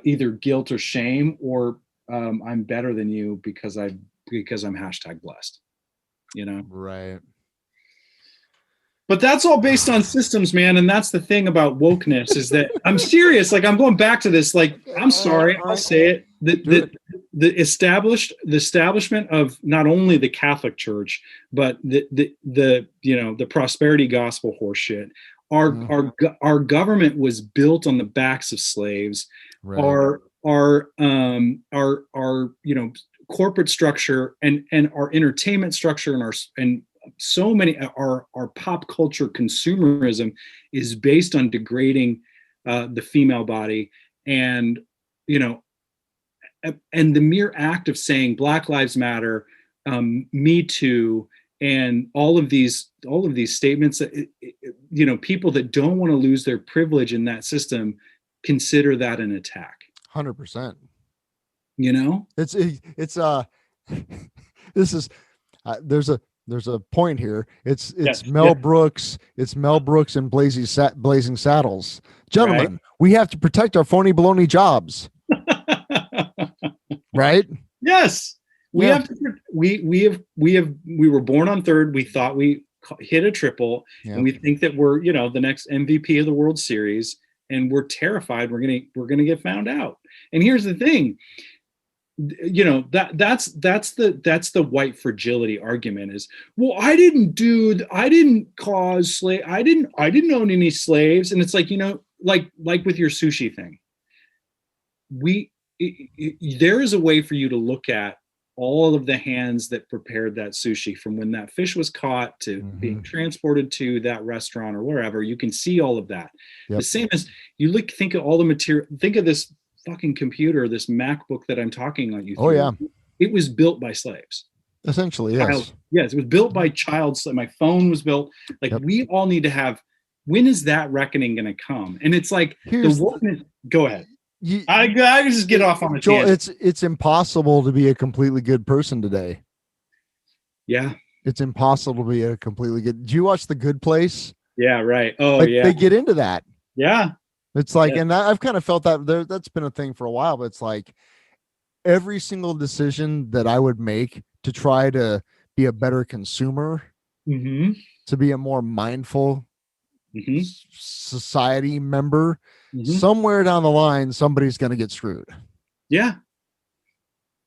either guilt or shame, or I'm better than you because I'm hashtag blessed, you know. Right. But that's all based on systems, man. And that's the thing about wokeness, is that I'm serious. Like, I'm going back to this. Like, I'm sorry, All I'll right. say it. Do it. The establishment of not only the Catholic Church, but the prosperity gospel horseshit. Our Yeah. our government was built on the backs of slaves. Right. Our corporate structure, and our entertainment structure, and so many, our pop culture consumerism is based on degrading the female body. And you know and the mere act of saying Black Lives Matter, Me Too, and all of these statements, that people that don't want to lose their privilege in that system consider that an attack. 100%. You know? It's this is there's a point here. It's Yes. Mel Yeah. Brooks. It's Mel Brooks and Blazing Saddles. Right. Gentlemen, we have to protect our phony baloney jobs, right? Yes, we Yeah. have to. We were born on third. We thought we hit a triple, Yeah. and we think that we're the next MVP of the World Series, and we're terrified we're gonna get found out. And here's the thing, that's the white fragility argument is, well, I didn't cause slave, I didn't own any slaves. And it's like, like with your sushi thing, we there is a way for you to look at all of the hands that prepared that sushi, from when that fish was caught to being Mhm. transported to that restaurant or wherever. You can see all of that. The Yep. same as think of all the material. Think of this fucking computer, this MacBook that I'm talking on you Oh through. yeah. It was built by slaves. Essentially, Child, yes. yes, it was built by child. My phone was built. Like, Yep. we all need to have. When is that reckoning going to come? And it's like the Here's the, wokeness. Go ahead. you, I just get off on a Joel, tangent. it's impossible to be a completely good person today. Yeah. It's impossible to be a completely good. Do you watch The Good Place? Yeah. Right. Oh, Like yeah. they get into that. Yeah. It's like, Yeah. and I've kind of felt that that's been a thing for a while, but it's like every single decision that I would make to try to be a better consumer, Mm-hmm. to be a more mindful Mm-hmm. society member, Mm-hmm. somewhere down the line, somebody's going to get screwed. Yeah.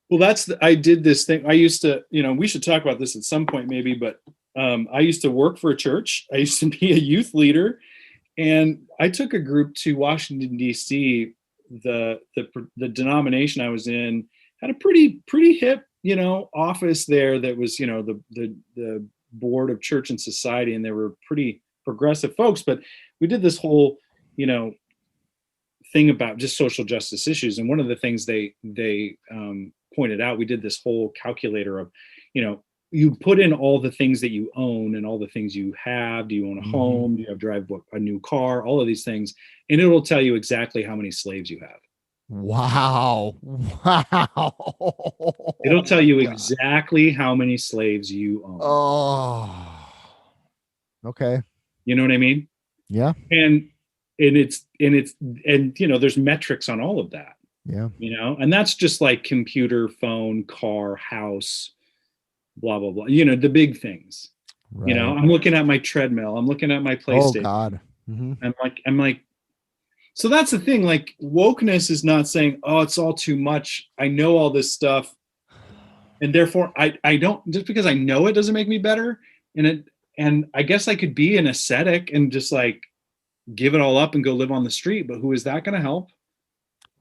Well, I did this thing. I used to, we should talk about this at some point maybe, but I used to work for a church. I used to be a youth leader, and I took a group to Washington, D.C. The denomination I was in had a pretty hip, office there that was, the board of church and society, and they were pretty progressive folks. But we did this whole, thing about just social justice issues. And one of the things they pointed out, we did this whole calculator of, you put in all the things that you own and all the things you have. Do you own a Mhm. home? Do you have drive a new car? All of these things, and it will tell you exactly how many slaves you have. Wow. Wow. It'll Oh tell my you God. exactly how many slaves you own. Oh. Okay. You know what I mean? Yeah. And and it's and there's metrics on all of that. Yeah. And that's just like computer, phone, car, house, blah blah blah. The big things. Right. I'm looking at my treadmill. I'm looking at my Oh PlayStation. God. Hmm. I'm like, so that's the thing. Like wokeness is not saying, oh, it's all too much. I know all this stuff, and therefore I don't, just because I know it doesn't make me better. And I guess I could be an ascetic and just like give it all up and go live on the street. But who is that going to help?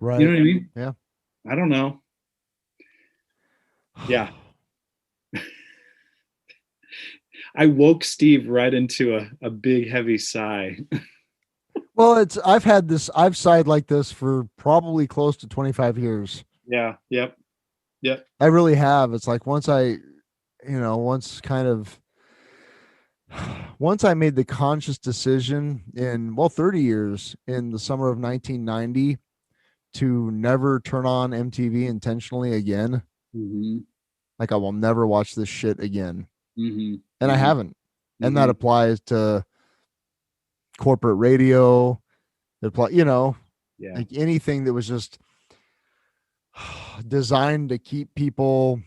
You Right. know what I mean? Yeah. I don't know. Yeah. I woke Steve right into a big heavy sigh. Well, I've sighed like this for probably close to 25 years. Yeah. Yep. Yep. I really have. It's like once kind of once I made the conscious decision in, well, 30 years, in the summer of 1990, to never turn on MTV intentionally again. Mm-hmm. Like, I will never watch this shit again. Mm-hmm. And I Mm-hmm. haven't. And that Mm-hmm. applies to corporate radio. It apply, Yeah. like anything that was just designed to keep people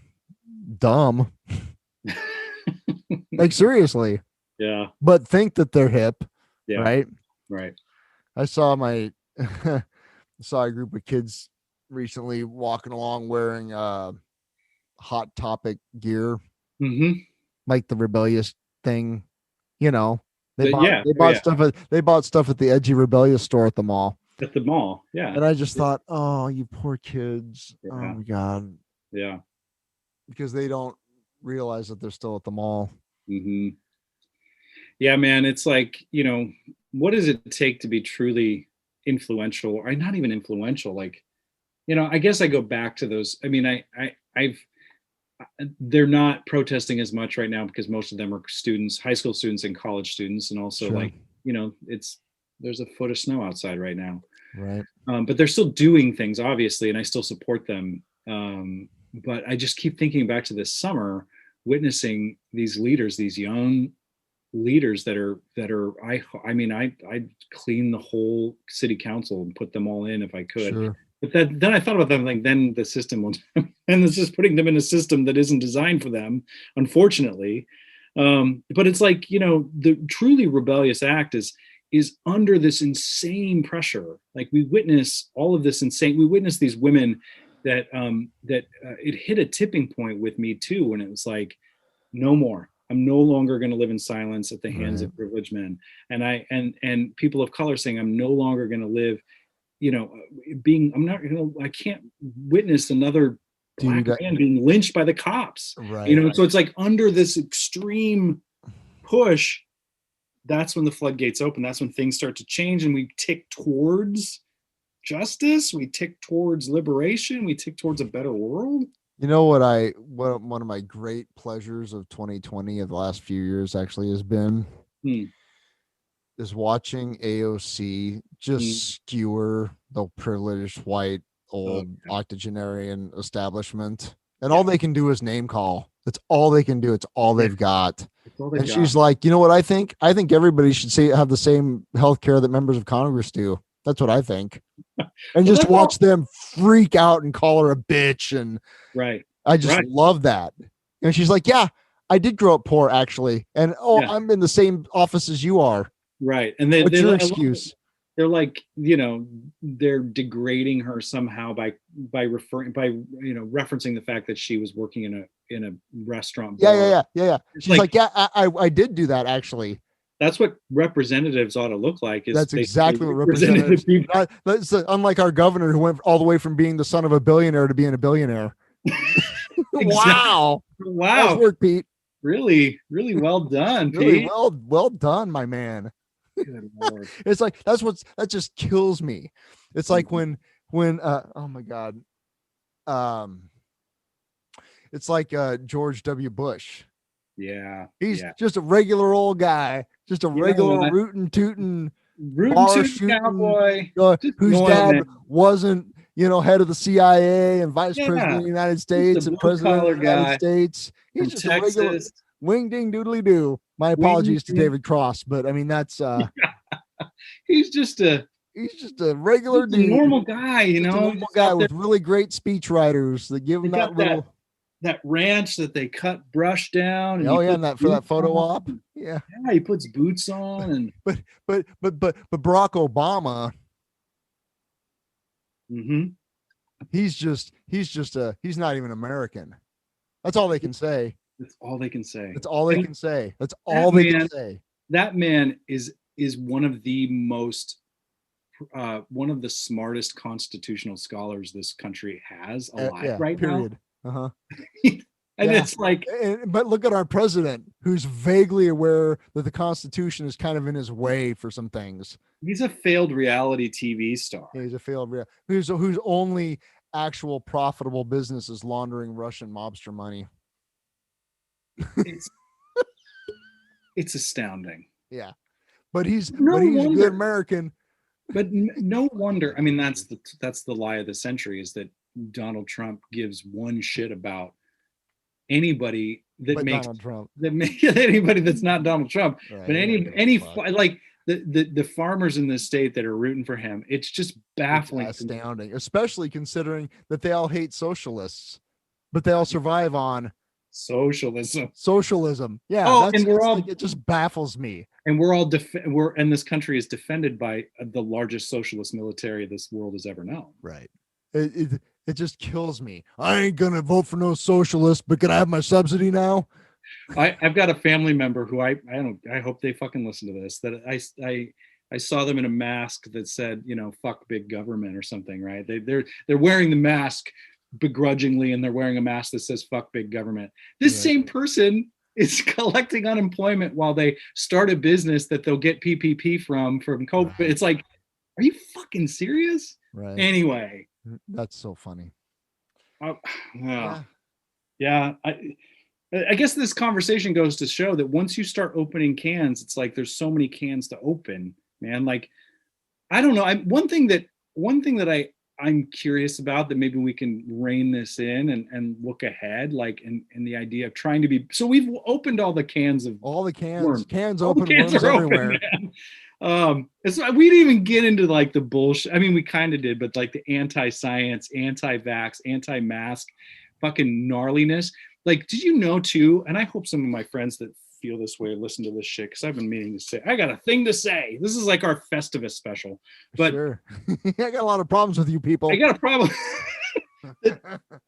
dumb. Like, seriously. Yeah. But think that they're hip, Yeah. right? Right. I saw my saw a group of kids recently walking along wearing hot topic gear, Mm-hmm. like the rebellious thing. You know, Yeah. they Oh, bought yeah. stuff at the edgy rebellious store at the mall. At the mall. Yeah. And I just thought, oh, you poor kids. Oh Yeah. my God. Yeah. Because they don't realize that they're still at the mall. Mm-hmm. Yeah, man. It's like, what does it take to be truly influential, or not even influential? Like, I guess I go back to those. I mean, I've they're not protesting as much right now because most of them are students, high school students and college students, and also Sure. like, it's there's a foot of snow outside right now. Right. But they're still doing things, obviously, and I still support them. But I just keep thinking back to this summer, witnessing these leaders, these young leaders I mean, I'd clean the whole city council and put them all in if I could. Sure. But then I thought about that, like, then the system will, and it's just putting them in a system that isn't designed for them, unfortunately. But it's like, the truly rebellious act is under this insane pressure. Like we witness all of this insane. We witness these women that it hit a tipping point with Me Too, when it was like, no more. I'm no longer going to live in silence at the hands Right. of privileged men. And people of color saying, I'm no longer going to live, I can't witness another black Dude, man being lynched by the cops. right. So it's like under this extreme push, that's when the floodgates open. That's when things start to change, and we tick towards justice. We tick towards liberation. We tick towards a better world. You know what one of my great pleasures of 2020, of the last few years, actually has been Hmm. is watching AOC just skewer the privileged white old octogenarian establishment. And all they can do is name call. That's all they can do. It's all they've got. It's all they And got. she's like, you know what I think? I think everybody should have the same health care that members of Congress do. That's what I think. And just watch them freak out and call her a bitch. And right. I just love that. And she's like, yeah, I did grow up poor, actually. And I'm in the same office as you are. Right. And what's your excuse? They're like, they're degrading her somehow by referencing the fact that she was working in a restaurant bar. Yeah. She's like, yeah, I did do that, actually. That's what representatives ought to look like. That's exactly what representatives. Unlike our governor, who went all the way from being the son of a billionaire to being a billionaire. Wow. Nice work, Pete. Really, really well done, Pete. Really well done, my man. Good Lord. It's like that just kills me. It's like when oh my God. It's like George W. Bush. Yeah. He's Yeah. just a regular old guy, just a You know regular what? rootin' tootin' Rootin' bar tootin' shooting, cowboy. Just whose loyal dad man. wasn't, head of the CIA and vice president Yeah. of the United Just a States and blue president of collar the United guy States. He's from just a regular Texas. wing ding doodly doo. My Wing, apologies to David Cross, but I mean that's he's just a he's just a regular dude, normal guy, just a normal just guy out there. with really great speech writers that give They him that got that little. that ranch that they cut brush down, and Oh he yeah, puts and that for that boots photo on. op. Yeah, Yeah, he puts boots on, and but Barack Obama, mhm. he's not even American. That's all they can say. That's all they can say. That's all they And can say. That's that all they can man, say. that man is one of the most one of the smartest constitutional scholars this country has alive Yeah. right now. Period. Uh-huh. And Yeah. it's like, But look at our president, who's vaguely aware that the Constitution is kind of in his way for some things. he's a failed reality TV star. Yeah, he's a failed real. Whose only actual profitable business is laundering Russian mobster money. It's it's astounding. Yeah, but he's No a wonder. good American. But no wonder. I mean, that's the lie of the century, is that Donald Trump gives one shit about anybody that But makes Donald Trump. anybody that's not Donald Trump. Right, But yeah, any fuck. like the farmers in this state that are rooting for him, it's just baffling. It's astounding, especially considering that they all hate socialists, but they all survive on Socialism. socialism. Yeah, Oh, and we're all it just baffles me. and this country is defended by the largest socialist military this world has ever known. Right. It just kills me. I ain't gonna vote for no socialist, but can I have my subsidy now? I've got a family member who I hope they fucking listen to this, that I saw them in a mask that said, fuck big government or something, right? They're wearing the mask begrudgingly, and they're wearing a mask that says fuck big government. This Right. same person is collecting unemployment while they start a business that they'll get PPP from COVID. It's like, are you fucking serious? Right. Anyway, That's so funny. Yeah. I guess this conversation goes to show that once you start opening cans, it's like there's so many cans to open, man. Like, I don't know. One thing that I'm curious about, that maybe we can rein this in and look ahead, like in the idea of trying to be. So we've opened all the cans of all the cans, worms. cans All open, the cans worms are everywhere. Open, we didn't even get into like the bullshit. I mean, we kind of did, but like the anti-science, anti-vax, anti-mask, fucking gnarliness. Like, did you know too? And I hope some of my friends that feel this way listen to this shit, because I've been meaning to say, I got a thing to say. This is like our Festivus special. But sure. I got a lot of problems with you people. I got a problem.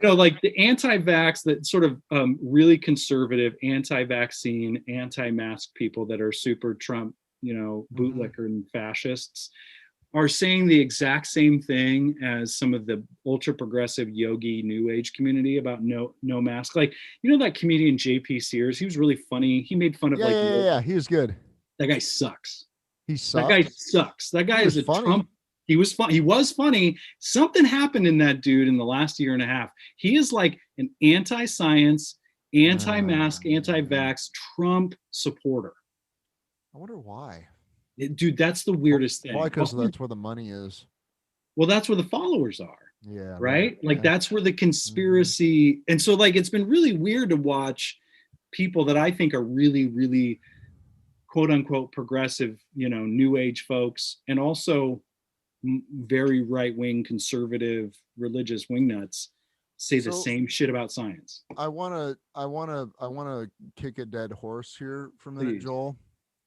Like the anti-vax, that sort of really conservative anti-vaccine, anti-mask people that are super Trump, bootlicker and fascists, are saying the exact same thing as some of the ultra progressive yogi new age community about no mask. Like, that comedian JP Sears, he was really funny. He made fun of yeah, he was good. That guy sucks. He sucks. That guy sucks. That guy is a funny. Trump. He was fun. He was funny. Something happened in that dude in the last year and a half. He is like an anti-science, anti-mask, anti-vax Trump supporter. I wonder why. Dude, that's the weirdest thing. Why? Because that's where the money is. Well, that's where the followers are. Yeah. Right? Like, yeah. that's where the conspiracy. And so, like, it's been really weird to watch people that I think are really, really quote unquote progressive, new age folks, and also very right-wing conservative religious wingnuts say the same shit about science. I want to kick a dead horse here for a minute, Please. Joel.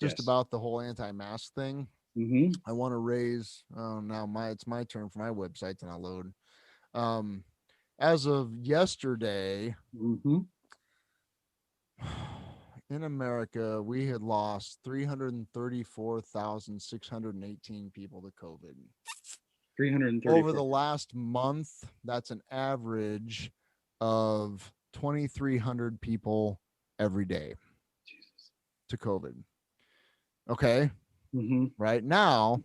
Just Yes. about the whole anti-mask thing. Mm-hmm. I want to raise. Now it's my turn for my website to not load. As of yesterday, in America, we had lost 334,618 people to COVID. 334 over the last month. That's an average of 2,300 people every day. Jesus. To COVID. Okay. Mm-hmm. Right now,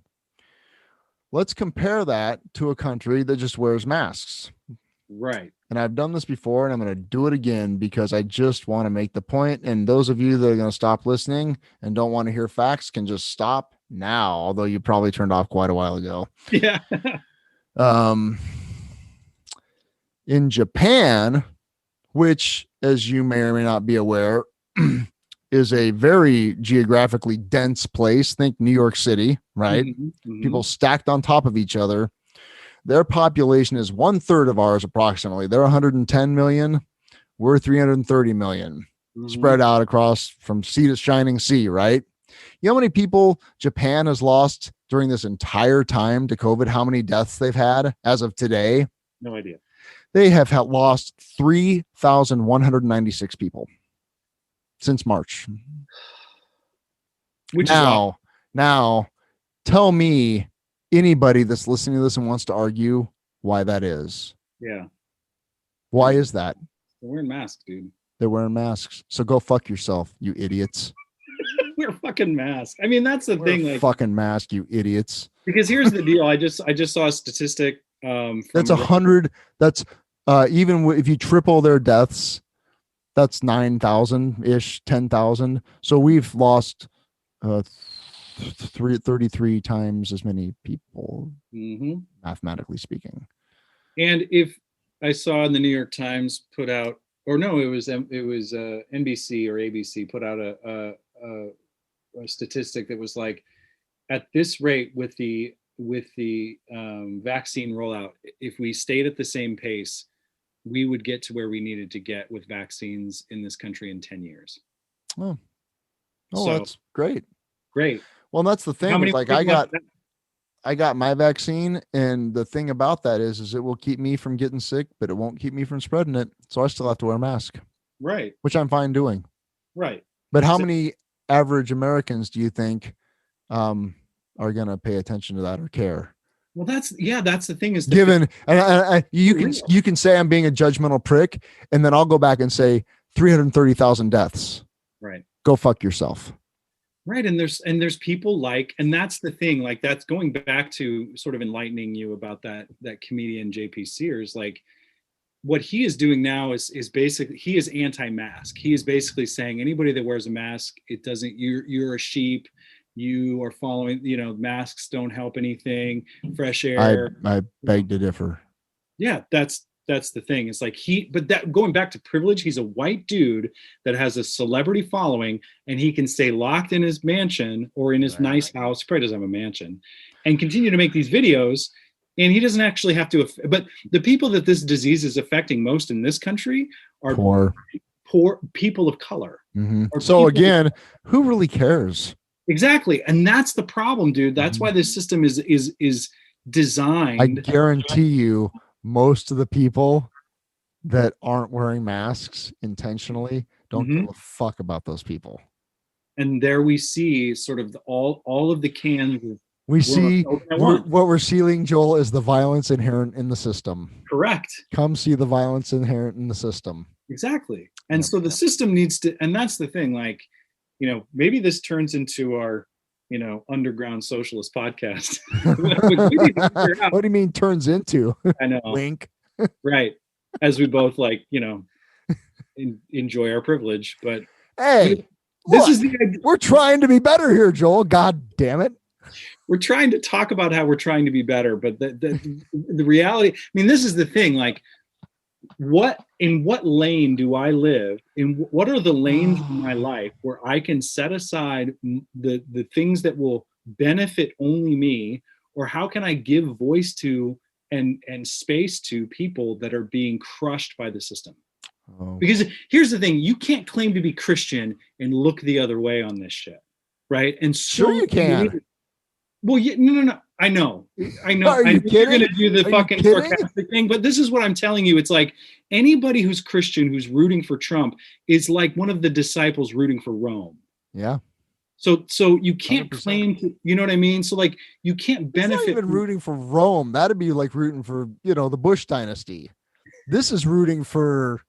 let's compare that to a country that just wears masks. Right. And I've done this before and I'm going to do it again because I just want to make the point. And those of you that are going to stop listening and don't want to hear facts can just stop now, although you probably turned off quite a while ago. Yeah. Um, in Japan, which, as you may or may not be aware, is a very geographically dense place. Think New York City, right? Mhm, mhm. People stacked on top of each other. Their population is 1/3 of ours, approximately. They're 110 million. We're 330 million, Mhm. spread out across from sea to shining sea, right? You know how many people Japan has lost during this entire time to COVID? How many deaths they've had as of today? No idea. They have lost 3,196 people since March. Which is awesome. Now, tell me anybody that's listening to this and wants to argue why that is. Yeah. Why is that? They're wearing masks, dude. They're wearing masks. So go fuck yourself, you idiots. Wear fucking masks. I mean, that's the Wear thing. a Like, fucking mask, you idiots. because here's the deal. I just saw a statistic. That's 100. That's even if you triple their deaths, that's 9,000 ish, 10,000. So we've lost 33 times as many people, Mhm. mathematically speaking. And if I saw in the New York Times put out, or no, it was NBC or ABC put out a statistic that was like, at this rate with the vaccine rollout, if we stayed at the same pace, we would get to where we needed to get with vaccines in this country in 10 years. Oh, So that's great. great. Well, that's the thing. How many Is like people have- I got my vaccine, and the thing about that is it will keep me from getting sick, but it won't keep me from spreading it. So I still have to wear a mask, Right. which I'm fine doing. Right. But how So- many average Americans do you think are going to pay attention to that or care? Well, that's the thing is Given, and you For can real. you can say I'm being a judgmental prick, and then I'll go back and say 330,000 deaths. right. Go fuck yourself. Right. And there's people like, and that's the thing, like that's going back to sort of enlightening you about that comedian JP Sears. Like what he is doing now is basically, he is anti-mask. He is basically saying anybody that wears a mask, it doesn't, you're a sheep, you are following, masks don't help anything, fresh air. I beg to differ. Yeah, that's the thing. It's like but that, going back to privilege, he's a white dude that has a celebrity following, and he can stay locked in his mansion or in his nice house. He probably doesn't have a mansion, and continue to make these videos. And he doesn't actually have to. But the people that this disease is affecting most in this country are poor people of color. Mm-hmm. So again, who really cares? Exactly, and that's the problem, dude. That's why this system is designed. I guarantee you, most of the people that aren't wearing masks intentionally don't give a fuck about those people. And there we see sort of all of the cans. We see what we're seeing, Joel, is the violence inherent in the system. Correct. Come see the violence inherent in the system. Exactly. And so the system needs to, and that's the thing, like, maybe this turns into our, underground socialist podcast. What do you mean turns into? I know. Wink. Right. As we both enjoy our privilege, but hey, this is we're trying to be better here, Joel. God damn it. We're trying to talk about how we're trying to be better, but the reality, I mean, this is the thing, like, in what lane do I live? In what are the lanes in my life where I can set aside the things that will benefit only me, or how can I give voice to and space to people that are being crushed by the system? Oh. Because here's the thing, you can't claim to be Christian and look the other way on this shit, right? And sure you can. Well, yeah, no. I know. Are you kidding? You're going to do the fucking sarcastic thing, but this is what I'm telling you. It's like anybody who's Christian who's rooting for Trump is like one of the disciples rooting for Rome. Yeah. So you can't 100%. Claim to, you know what I mean? So like you can't benefit. It's not even rooting for Rome. That'd be like rooting for, the Bush dynasty. This is rooting for,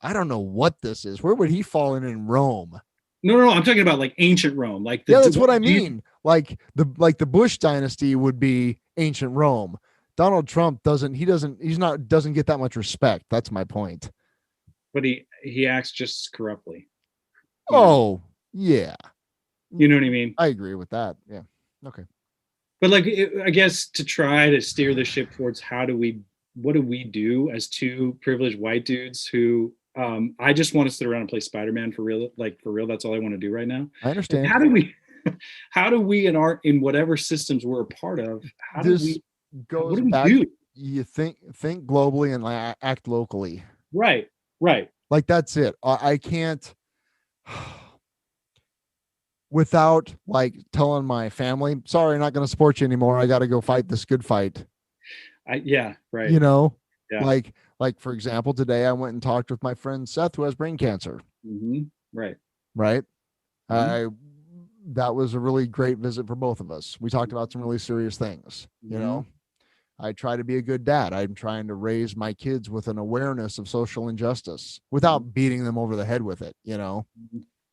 I don't know what this is. Where would he fall in Rome? No. I'm talking about like ancient Rome. Like that's what I mean. Like the Bush dynasty would be ancient Rome. Donald Trump doesn't get that much respect. That's my point. But he acts just corruptly. Oh, yeah. You know what I mean? I agree with that. Yeah. Okay. But like, I guess to try to steer the ship towards what do we do as two privileged white dudes who, I just want to sit around and play Spider-Man for real. Like for real, that's all I want to do right now. I understand. How do we in whatever systems we're a part of, what do we back, do? You think globally and act locally. Right. Like that's it. I can't without like telling my family, sorry, I'm not going to support you anymore. I got to go fight this good fight. Yeah. Right. You know, yeah. like for example, today I went and talked with my friend Seth, who has brain cancer. Mm-hmm. Right. Mm-hmm. That was a really great visit for both of us. We talked about some really serious things. Mm-hmm. You know, I try to be a good dad. I'm trying to raise my kids with an awareness of social injustice without beating them over the head with it. You know,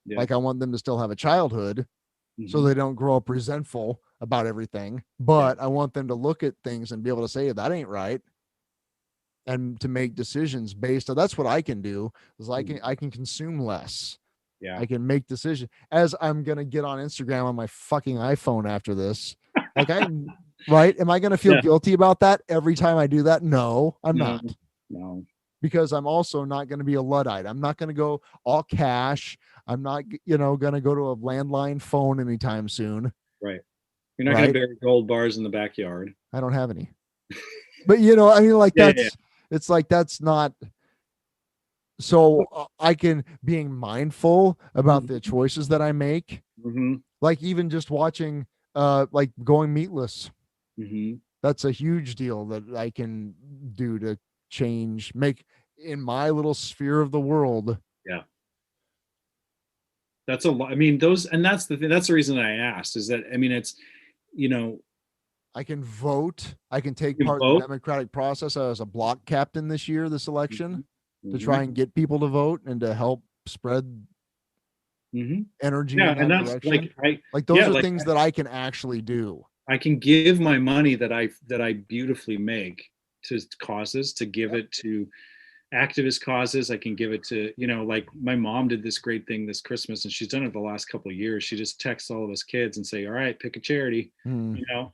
like I want them to still have a childhood so they don't grow up resentful about everything. But I want them to look at things and be able to say, that ain't right. And to make decisions based on, that's what I can do is I can consume less. Yeah. I can make decisions as I'm going to get on Instagram on my fucking iPhone after this. Like right. Am I going to feel guilty about that every time I do that? No, I'm not. No. Because I'm also not going to be a Luddite. I'm not going to go all cash. I'm not, going to go to a landline phone anytime soon. Right. You're not going to bury gold bars in the backyard. I don't have any. But, I mean, like it's like, that's not. So I can being mindful about the choices that I make. Mm-hmm. Like even just watching, like going meatless. Mm-hmm. That's a huge deal that I can do to make in my little sphere of the world. Yeah. That's a lot. I mean, that's the thing. That's the reason I asked is that, I mean, it's, I can vote. I can take part in the democratic process. I was a block captain this election to try and get people to vote and to help spread energy in that direction. Like those are things that I can actually do. I can give my money that I beautifully make to causes, to give it to activist causes. I can give it to, like my mom did this great thing this Christmas, and she's done it the last couple of years. She just texts all of us kids and say, all right, pick a charity, and cool.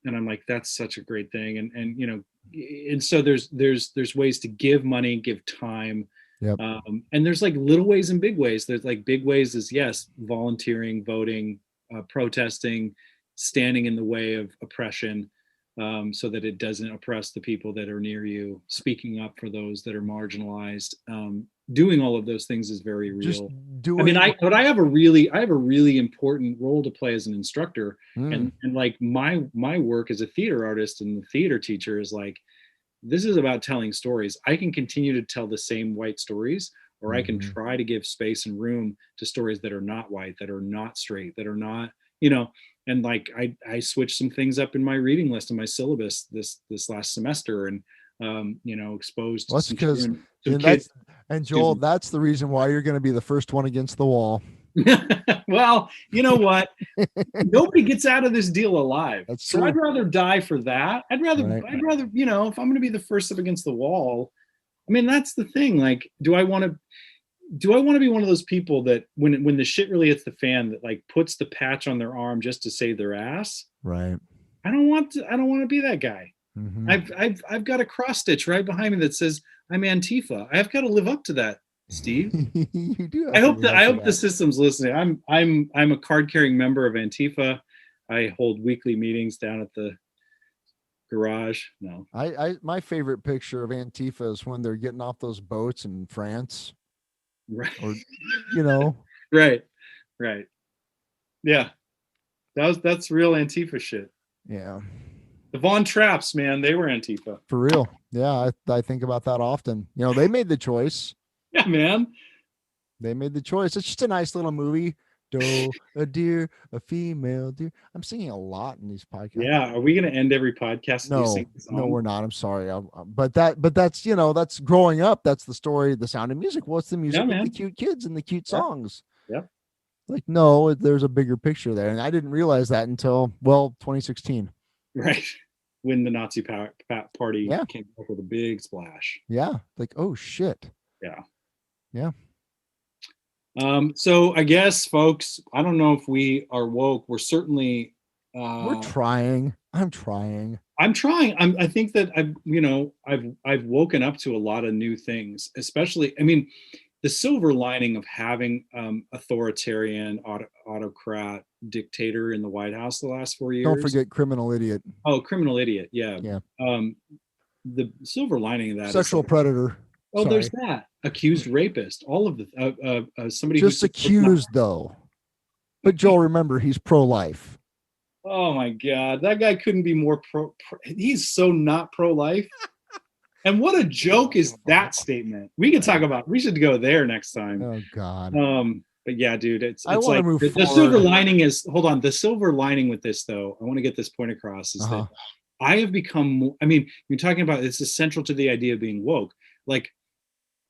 And I'm like, that's such a great thing. And so there's ways to give money, give time. Yep. And there's like little ways and big ways. There's like big ways is yes, volunteering, voting, protesting, standing in the way of oppression, so that it doesn't oppress the people that are near you, speaking up for those that are marginalized. Doing all of those things is very real. I have a really important role to play as an instructor. And like my work as a theater artist and the theater teacher is like, this is about telling stories. I can continue to tell the same white stories, or I can try to give space and room to stories that are not white, that are not straight, that are not, and like I switched some things up in my reading list and my syllabus this last semester, and exposed. Well, that's because and Joel, that's the reason why you're going to be the first one against the wall. Well, you know what? Nobody gets out of this deal alive. That's so true. I'd rather die for that. I'd rather, if I'm going to be the first up against the wall, I mean, that's the thing. Like, do I want to be one of those people that when the shit really hits the fan, that like puts the patch on their arm just to save their ass? Right. I don't want to be that guy. I've got a cross stitch right behind me that says I'm Antifa. I've got to live up to that, Steve. You do. I hope the system's listening. I'm a card carrying member of Antifa. I hold weekly meetings down at the garage. No, my favorite picture of Antifa is when they're getting off those boats in France. Right. Or, right. Yeah. That's real Antifa shit. Yeah. The Von Trapps, man, they were Antifa. For real. Yeah. I think about that often. They made the choice. Yeah, man. They made the choice. It's just a nice little movie. Doe, a deer, a female deer. I'm singing a lot in these podcasts. Yeah. Are we going to end every podcast? No, we're not. I'm sorry. But that's, that's growing up. That's the story, The Sound of Music. What's the music with the cute kids and the cute songs? Yeah. Like, no, there's a bigger picture there. And I didn't realize that until, 2016. Right. when the Nazi party Yeah. came up with a big splash. Yeah. Like, oh shit. Yeah. Yeah. So I guess, folks, I don't know if we are woke. We're certainly. We're trying. I'm trying. I'm trying. I think that I've woken up to a lot of new things, especially. I mean, the silver lining of having authoritarian autocrat dictator in the White House the last 4 years. Don't forget criminal idiot. Oh, criminal idiot. Yeah. Yeah. The silver lining of that Sexual is like, predator. oh, there's that accused rapist. All of the somebody just who's accused though. But Joel, remember, he's pro-life. Oh my God, that guy couldn't be more pro. He's so not pro-life. And what a joke is that statement? We could talk about. We should go there next time. Oh God. But yeah, dude, it's I like move the silver lining is. Hold on, the silver lining with this though. I want to get this point across is that I have become. I mean, you're talking about it's essential to the idea of being woke. Like,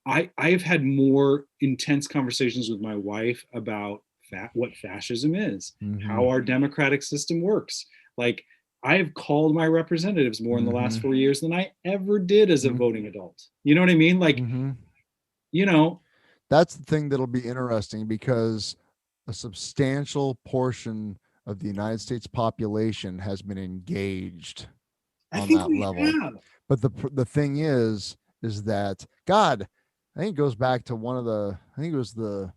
I have had more intense conversations with my wife about what fascism is, how our democratic system works. Like, I have called my representatives more in the last 4 years than I ever did as a voting adult. You know what I mean? Like, you know, that's the thing that'll be interesting, because a substantial portion of the United States population has been engaged on that level. But the thing is that, God, I think it goes back to I think it was the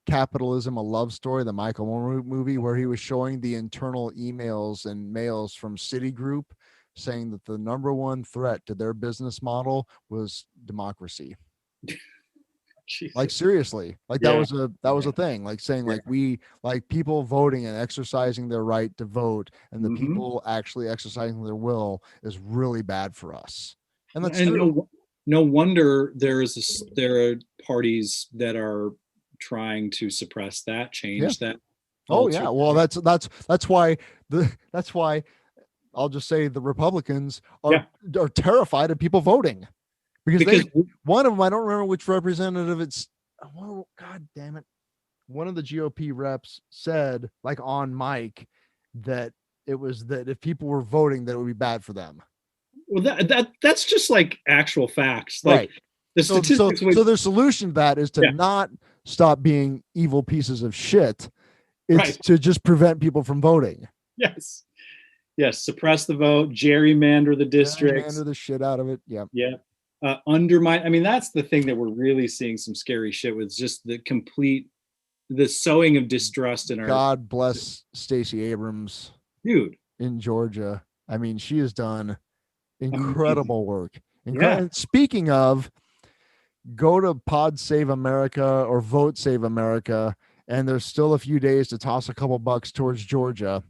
Capitalism, a Love Story, the Michael Moore movie, where he was showing the internal emails and mails from Citigroup saying that the number one threat to their business model was democracy. Like, seriously, like that was a thing, like saying like we like people voting and exercising their right to vote, and the people actually exercising their will is really bad for us. And that's true. No wonder there are parties that are trying to suppress that, change that. Oh yeah, well that's why I'll just say the Republicans are terrified of people voting, because one of them, I don't remember which representative it's. Oh, God damn it! One of the GOP reps said, like on mic, that it was that if people were voting, that it would be bad for them. Well, that's just like actual facts, like, right? The statistics. So their solution to that is to not stop being evil pieces of shit. It's to just prevent people from voting. Yes. Suppress the vote, gerrymander the districts, gerrymander the shit out of it. Yeah. Undermine. I mean, that's the thing that we're really seeing some scary shit with, just the sowing of distrust in our. God bless Stacey Abrams, dude, in Georgia. I mean, she has done incredible work. Speaking of, go to Pod Save America or Vote Save America, and there's still a few days to toss a couple bucks towards Georgia.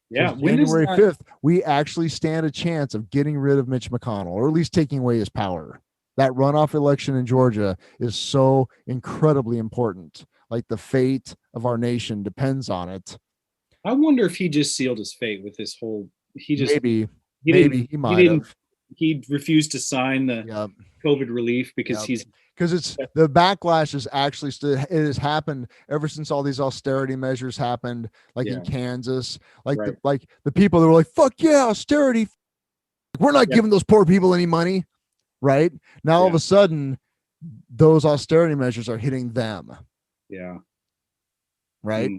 Yeah, January 5th, we actually stand a chance of getting rid of Mitch McConnell, or at least taking away his power. That runoff election in Georgia is so incredibly important. Like, the fate of our nation depends on it. I wonder if he just sealed his fate with this whole. Maybe he might have. He refused to sign the COVID relief because it's the backlash is actually it has happened ever since all these austerity measures happened, like in Kansas, like the people that were like, fuck yeah, austerity, we're not giving those poor people any money. Right now, all of a sudden, those austerity measures are hitting them. Right.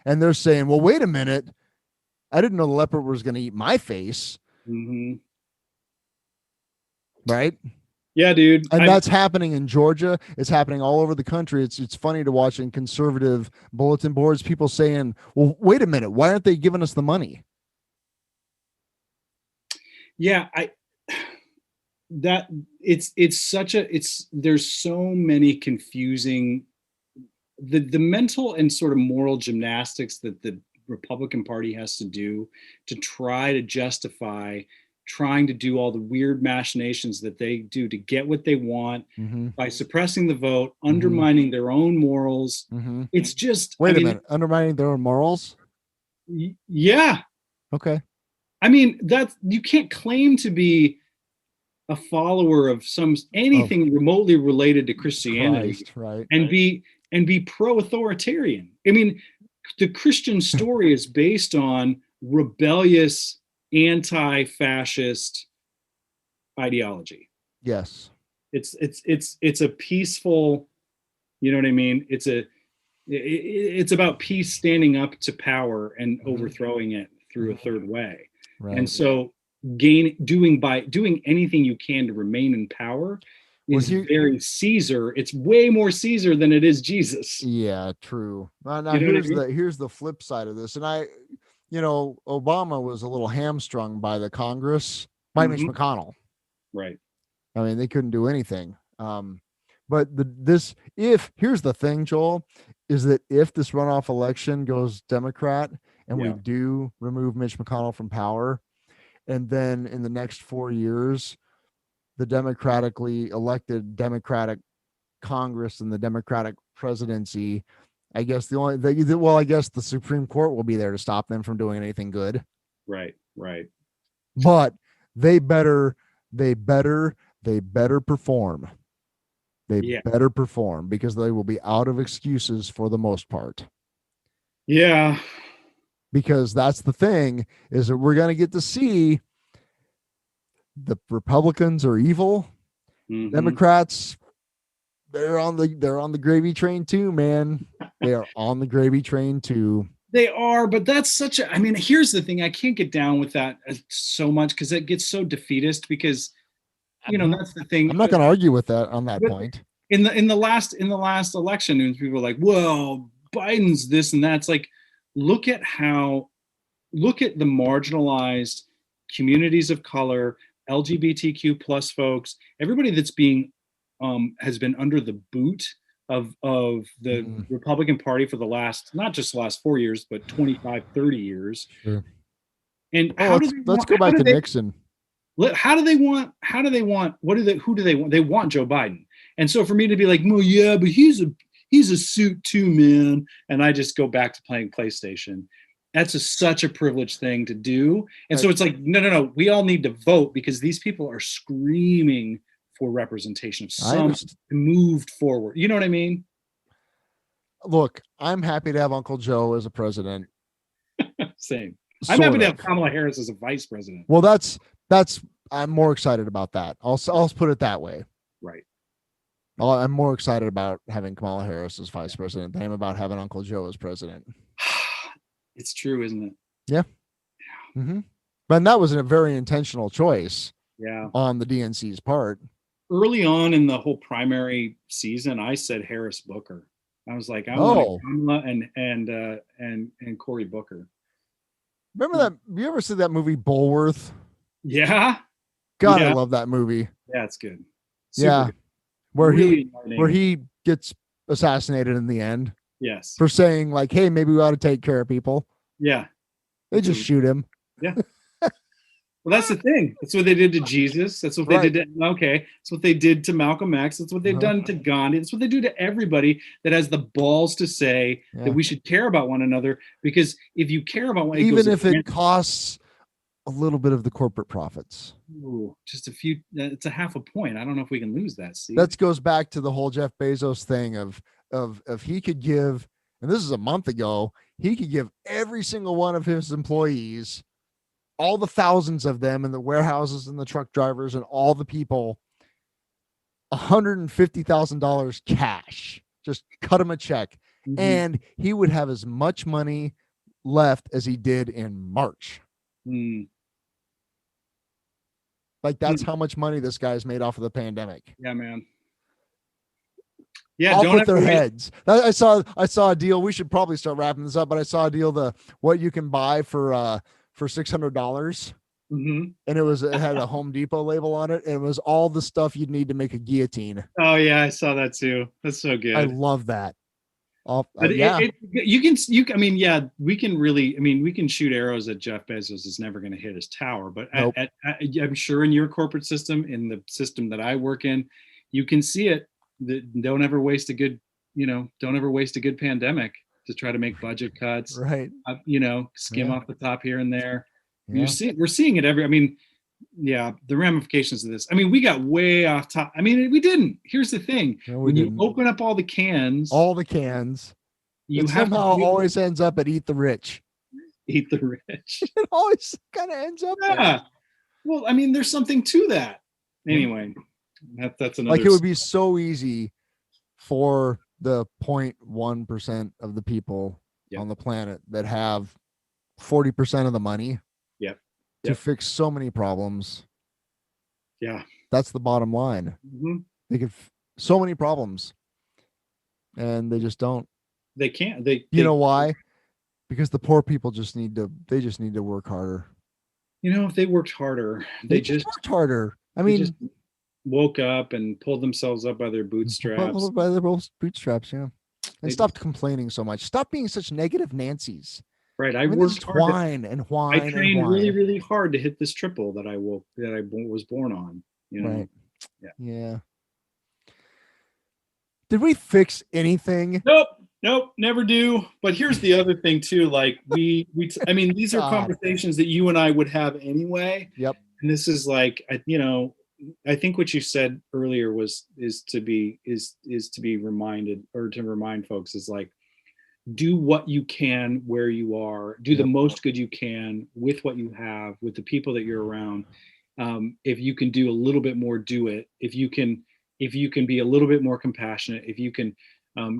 And they're saying, well, wait a minute, I didn't know the leopard was going to eat my face. Right. Yeah, dude. And that's happening in Georgia. It's happening all over the country. It's funny to watch in conservative bulletin boards, people saying, well, wait a minute, why aren't they giving us the money? Yeah, there's so many confusing, the mental and sort of moral gymnastics that the Republican Party has to do to try to justify trying to do all the weird machinations that they do to get what they want by suppressing the vote, undermining their own morals. It's just, wait a minute, undermining their own morals? Yeah. Okay. I mean, you can't claim to be a follower of anything remotely related to Christianity, Christ, right? And be pro-authoritarian. I mean, the Christian story is based on rebellious anti-fascist ideology. Yes. It's a peaceful, you know what I mean? It's about peace, standing up to power and overthrowing it through a third way. And Right. so doing anything you can to remain in power Well, is very Caesar. It's way more Caesar than it is Jesus. yeah, true. Now You know what I mean? here's the flip side of this. And Obama was a little hamstrung by the Congress, by Mitch Mhm. McConnell. Right. I mean, they couldn't do anything. But this, if here's the thing, Joel, is that if this runoff election goes Democrat and we Yeah. do remove Mitch McConnell from power, and then in the next 4 years, the democratically elected Democratic Congress and the Democratic presidency, I guess I guess the Supreme Court will be there to stop them from doing anything good. Right. Right. But they better, they better, they better perform. They Yeah. better perform because they will be out of excuses for the most part. Yeah. Because that's the thing, is that we're going to get to see the Republicans are evil. Mhm. Democrats, they're on the gravy train too, man. They are on the gravy train too. They are, but that's such a, I mean, here's the thing. I can't get down with that so much because it gets so defeatist because, that's the thing. I'm not going to argue with that on that But point. in the last election, and people are like, well, Biden's this and that. It's like, look at the marginalized communities of color, LGBTQ plus folks, everybody that's being has been under the boot of the Republican Party for the last, not just the last 4 years, but 25, 30 years. Sure. And let's go back to Nixon. Who do they want? Who do they want? They want Joe Biden. And so for me to be like, well, yeah, but he's a suit too, man. And I just go back to playing PlayStation. That's such a privileged thing to do. And so it's like, no. We all need to vote because these people are screaming for representation of some moved forward. You know what I mean? Look, I'm happy to have Uncle Joe as a president. Same. I'm happy to have Kamala Harris as a vice president. Well, I'm more excited about that. I'll put it that way. Right. I'm more excited about having Kamala Harris as vice president than I am about having Uncle Joe as president. It's true, isn't it? Yeah. Mm-hmm. But that was a very intentional choice. Yeah. On the DNC's part. Early on in the whole primary season, I said Harris Booker. I was like, I want Kamala and Cory Booker. Remember that? You ever see that movie Bulworth? Yeah. God, I love that movie. Yeah, it's good. Super good. Where he gets assassinated in the end. Yes. For saying like, hey, maybe we ought to take care of people. Yeah. They just shoot him. Yeah. Well, that's the thing. That's what they did to Jesus. That's what they did to That's what they did to Malcolm X. That's what they've done to Gandhi. That's what they do to everybody that has the balls to say that we should care about one another. Because if you care about one, even if it costs a little bit of the corporate profits. Ooh, just a few. It's a half a point. I don't know if we can lose that. Steve. That goes back to the whole Jeff Bezos thing of if he could give, and this is a month ago, he could give every single one of his employees, all the thousands of them in the warehouses and the truck drivers and all the people, $150,000 cash. Just cut him a check. Mm-hmm. And he would have as much money left as he did in March. Mm. Like that's how much money this guy's made off of the pandemic. Yeah, man. Yeah, off with their heads. I saw a deal. We should probably start wrapping this up, but I saw a deal, what you can buy for $600. Mm-hmm. And it had a Home Depot label on it. And it was all the stuff you'd need to make a guillotine. Oh yeah, I saw that too. That's so good. I love that. We can shoot arrows at Jeff Bezos. It's never going to hit his tower. But nope. I'm sure in your corporate system, in the system that I work in, you can see it. Don't ever waste a good pandemic to try to make budget cuts. Right. Skim off the top here and there. Yeah. We're seeing it the ramifications of this. I mean, we got way off top. I mean, we didn't. Here's the thing. No, when you open up all the cans, you somehow always ends up at Eat the Rich. Eat the rich. It always kind of ends up there. Yeah. Well, I mean, there's something to that. Yeah. Anyway, that's another. Like it would be so easy for the 0.1% of the people Yep. on the planet that have 40% of the money Yep. to Yep. fix so many problems. Yeah. That's the bottom line. Mhm. They could so many problems, and they just don't. They can't. You know why? Because the poor people just need to. They just need to work harder. You know, if they worked harder, They just worked harder. I they mean, just woke up and pulled themselves up by their bootstraps. by their bootstraps, yeah. And They stopped complaining so much. Stop being such negative Nancy's. Right. I mean, worked just hard. whine and whine. I trained and whine. really, really hard to hit this triple that I was born on. You know? Right. Yeah. Yeah. Did we fix anything? Nope, never do. But here's the other thing too. Like I mean, these are conversations that you and I would have anyway. Yep. And this is like, you know, I think what you said earlier is to be reminded, or to remind folks, is like, do what you can where you are, do the most good you can with what you have, with the people that you're around. If you can do a little bit more, do it. If you can be a little bit more compassionate, if you can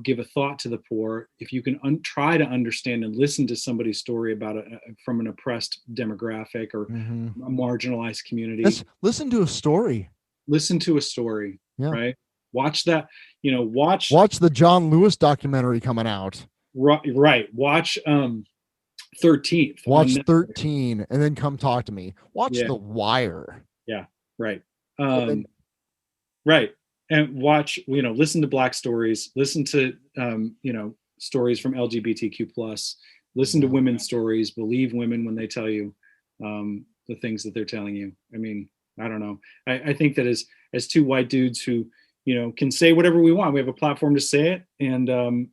give a thought to the poor, if you can try to understand and listen to somebody's story about from an oppressed demographic or a marginalized community. Listen to a story. Listen to a story, right? Watch that, you know, watch the John Lewis documentary coming out. Right. Watch 13th. Watch 13 and then come talk to me. Watch The Wire. Yeah. Right. Right. And watch, you know, listen to Black stories, listen to, you know, stories from LGBTQ plus, listen to women's stories, believe women when they tell you the things that they're telling you. I mean, I don't know. I think that as two white dudes who, you know, can say whatever we want, we have a platform to say it. And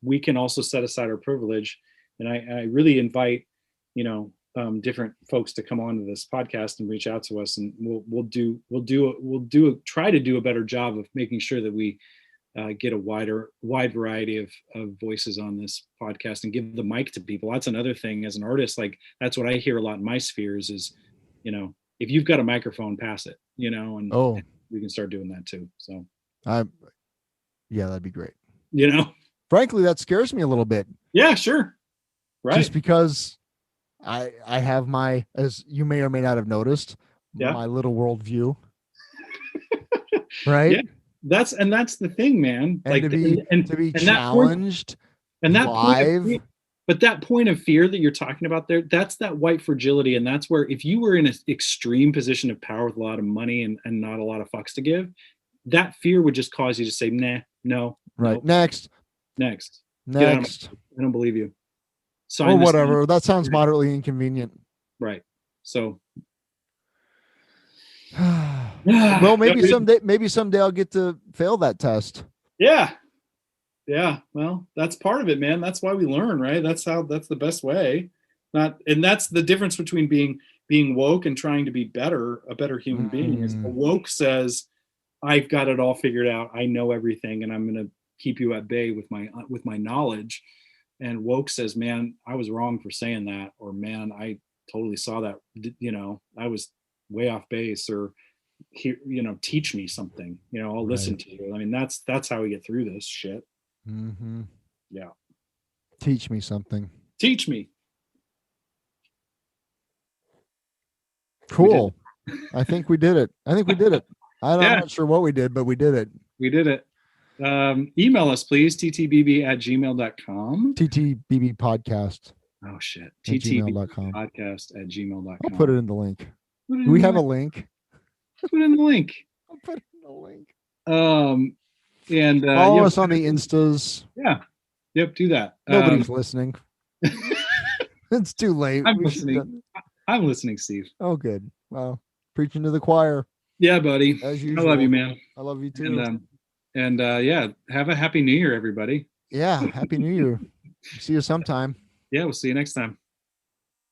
we can also set aside our privilege. And I really invite, you know, different folks to come on to this podcast and reach out to us, and we'll try to do a better job of making sure that we get a wide variety of voices on this podcast and give the mic to people. That's another thing as an artist. Like, that's what I hear a lot in my spheres is, you know, if you've got a microphone, pass it, you know, and we can start doing that too. So yeah, that'd be great. You know, frankly, that scares me a little bit. Yeah, sure. Right. Just because I have my, as you may or may not have noticed, my little worldview. Right. Yeah. That's the thing, man. And like to be challenged but that point of fear that you're talking about there, that's that white fragility. And that's where, if you were in an extreme position of power with a lot of money and not a lot of fucks to give, that fear would just cause you to say, nah, no. Right. Nope. Next. I don't believe you. Or whatever. That sounds moderately inconvenient. Right. So. Well, maybe someday I'll get to fail that test. Yeah. Well, that's part of it, man. That's why we learn, right? That's the best way. And that's the difference between being woke and trying to be a better human being. Is woke says, I've got it all figured out. I know everything, and I'm going to keep you at bay with my knowledge. And woke says, man, I was wrong for saying that, or man, I totally saw that, you know, I was way off base, or here, you know, teach me something, you know, I'll listen to you. I mean, that's how we get through this shit. Yeah. Teach me something. Teach me. Cool. I think we did it. I'm not sure what we did, but we did it. We did it. Email us, please. ttbb@gmail.com. TTBB podcast. Oh shit. ttbb.com. podcast@gmail.com. I'll put it in the link. Do we have a link? Put it in the link. I'll put it in the link. And follow us on the Instas. Yeah. Yep. Do that. Nobody's listening. It's too late. I'm listening, Steve. Oh, good. Well, preaching to the choir. Yeah, buddy. As usual. I love you, man. I love you too. And yeah, have a happy New Year, everybody. Yeah, happy New Year. See you sometime. Yeah, we'll see you next time.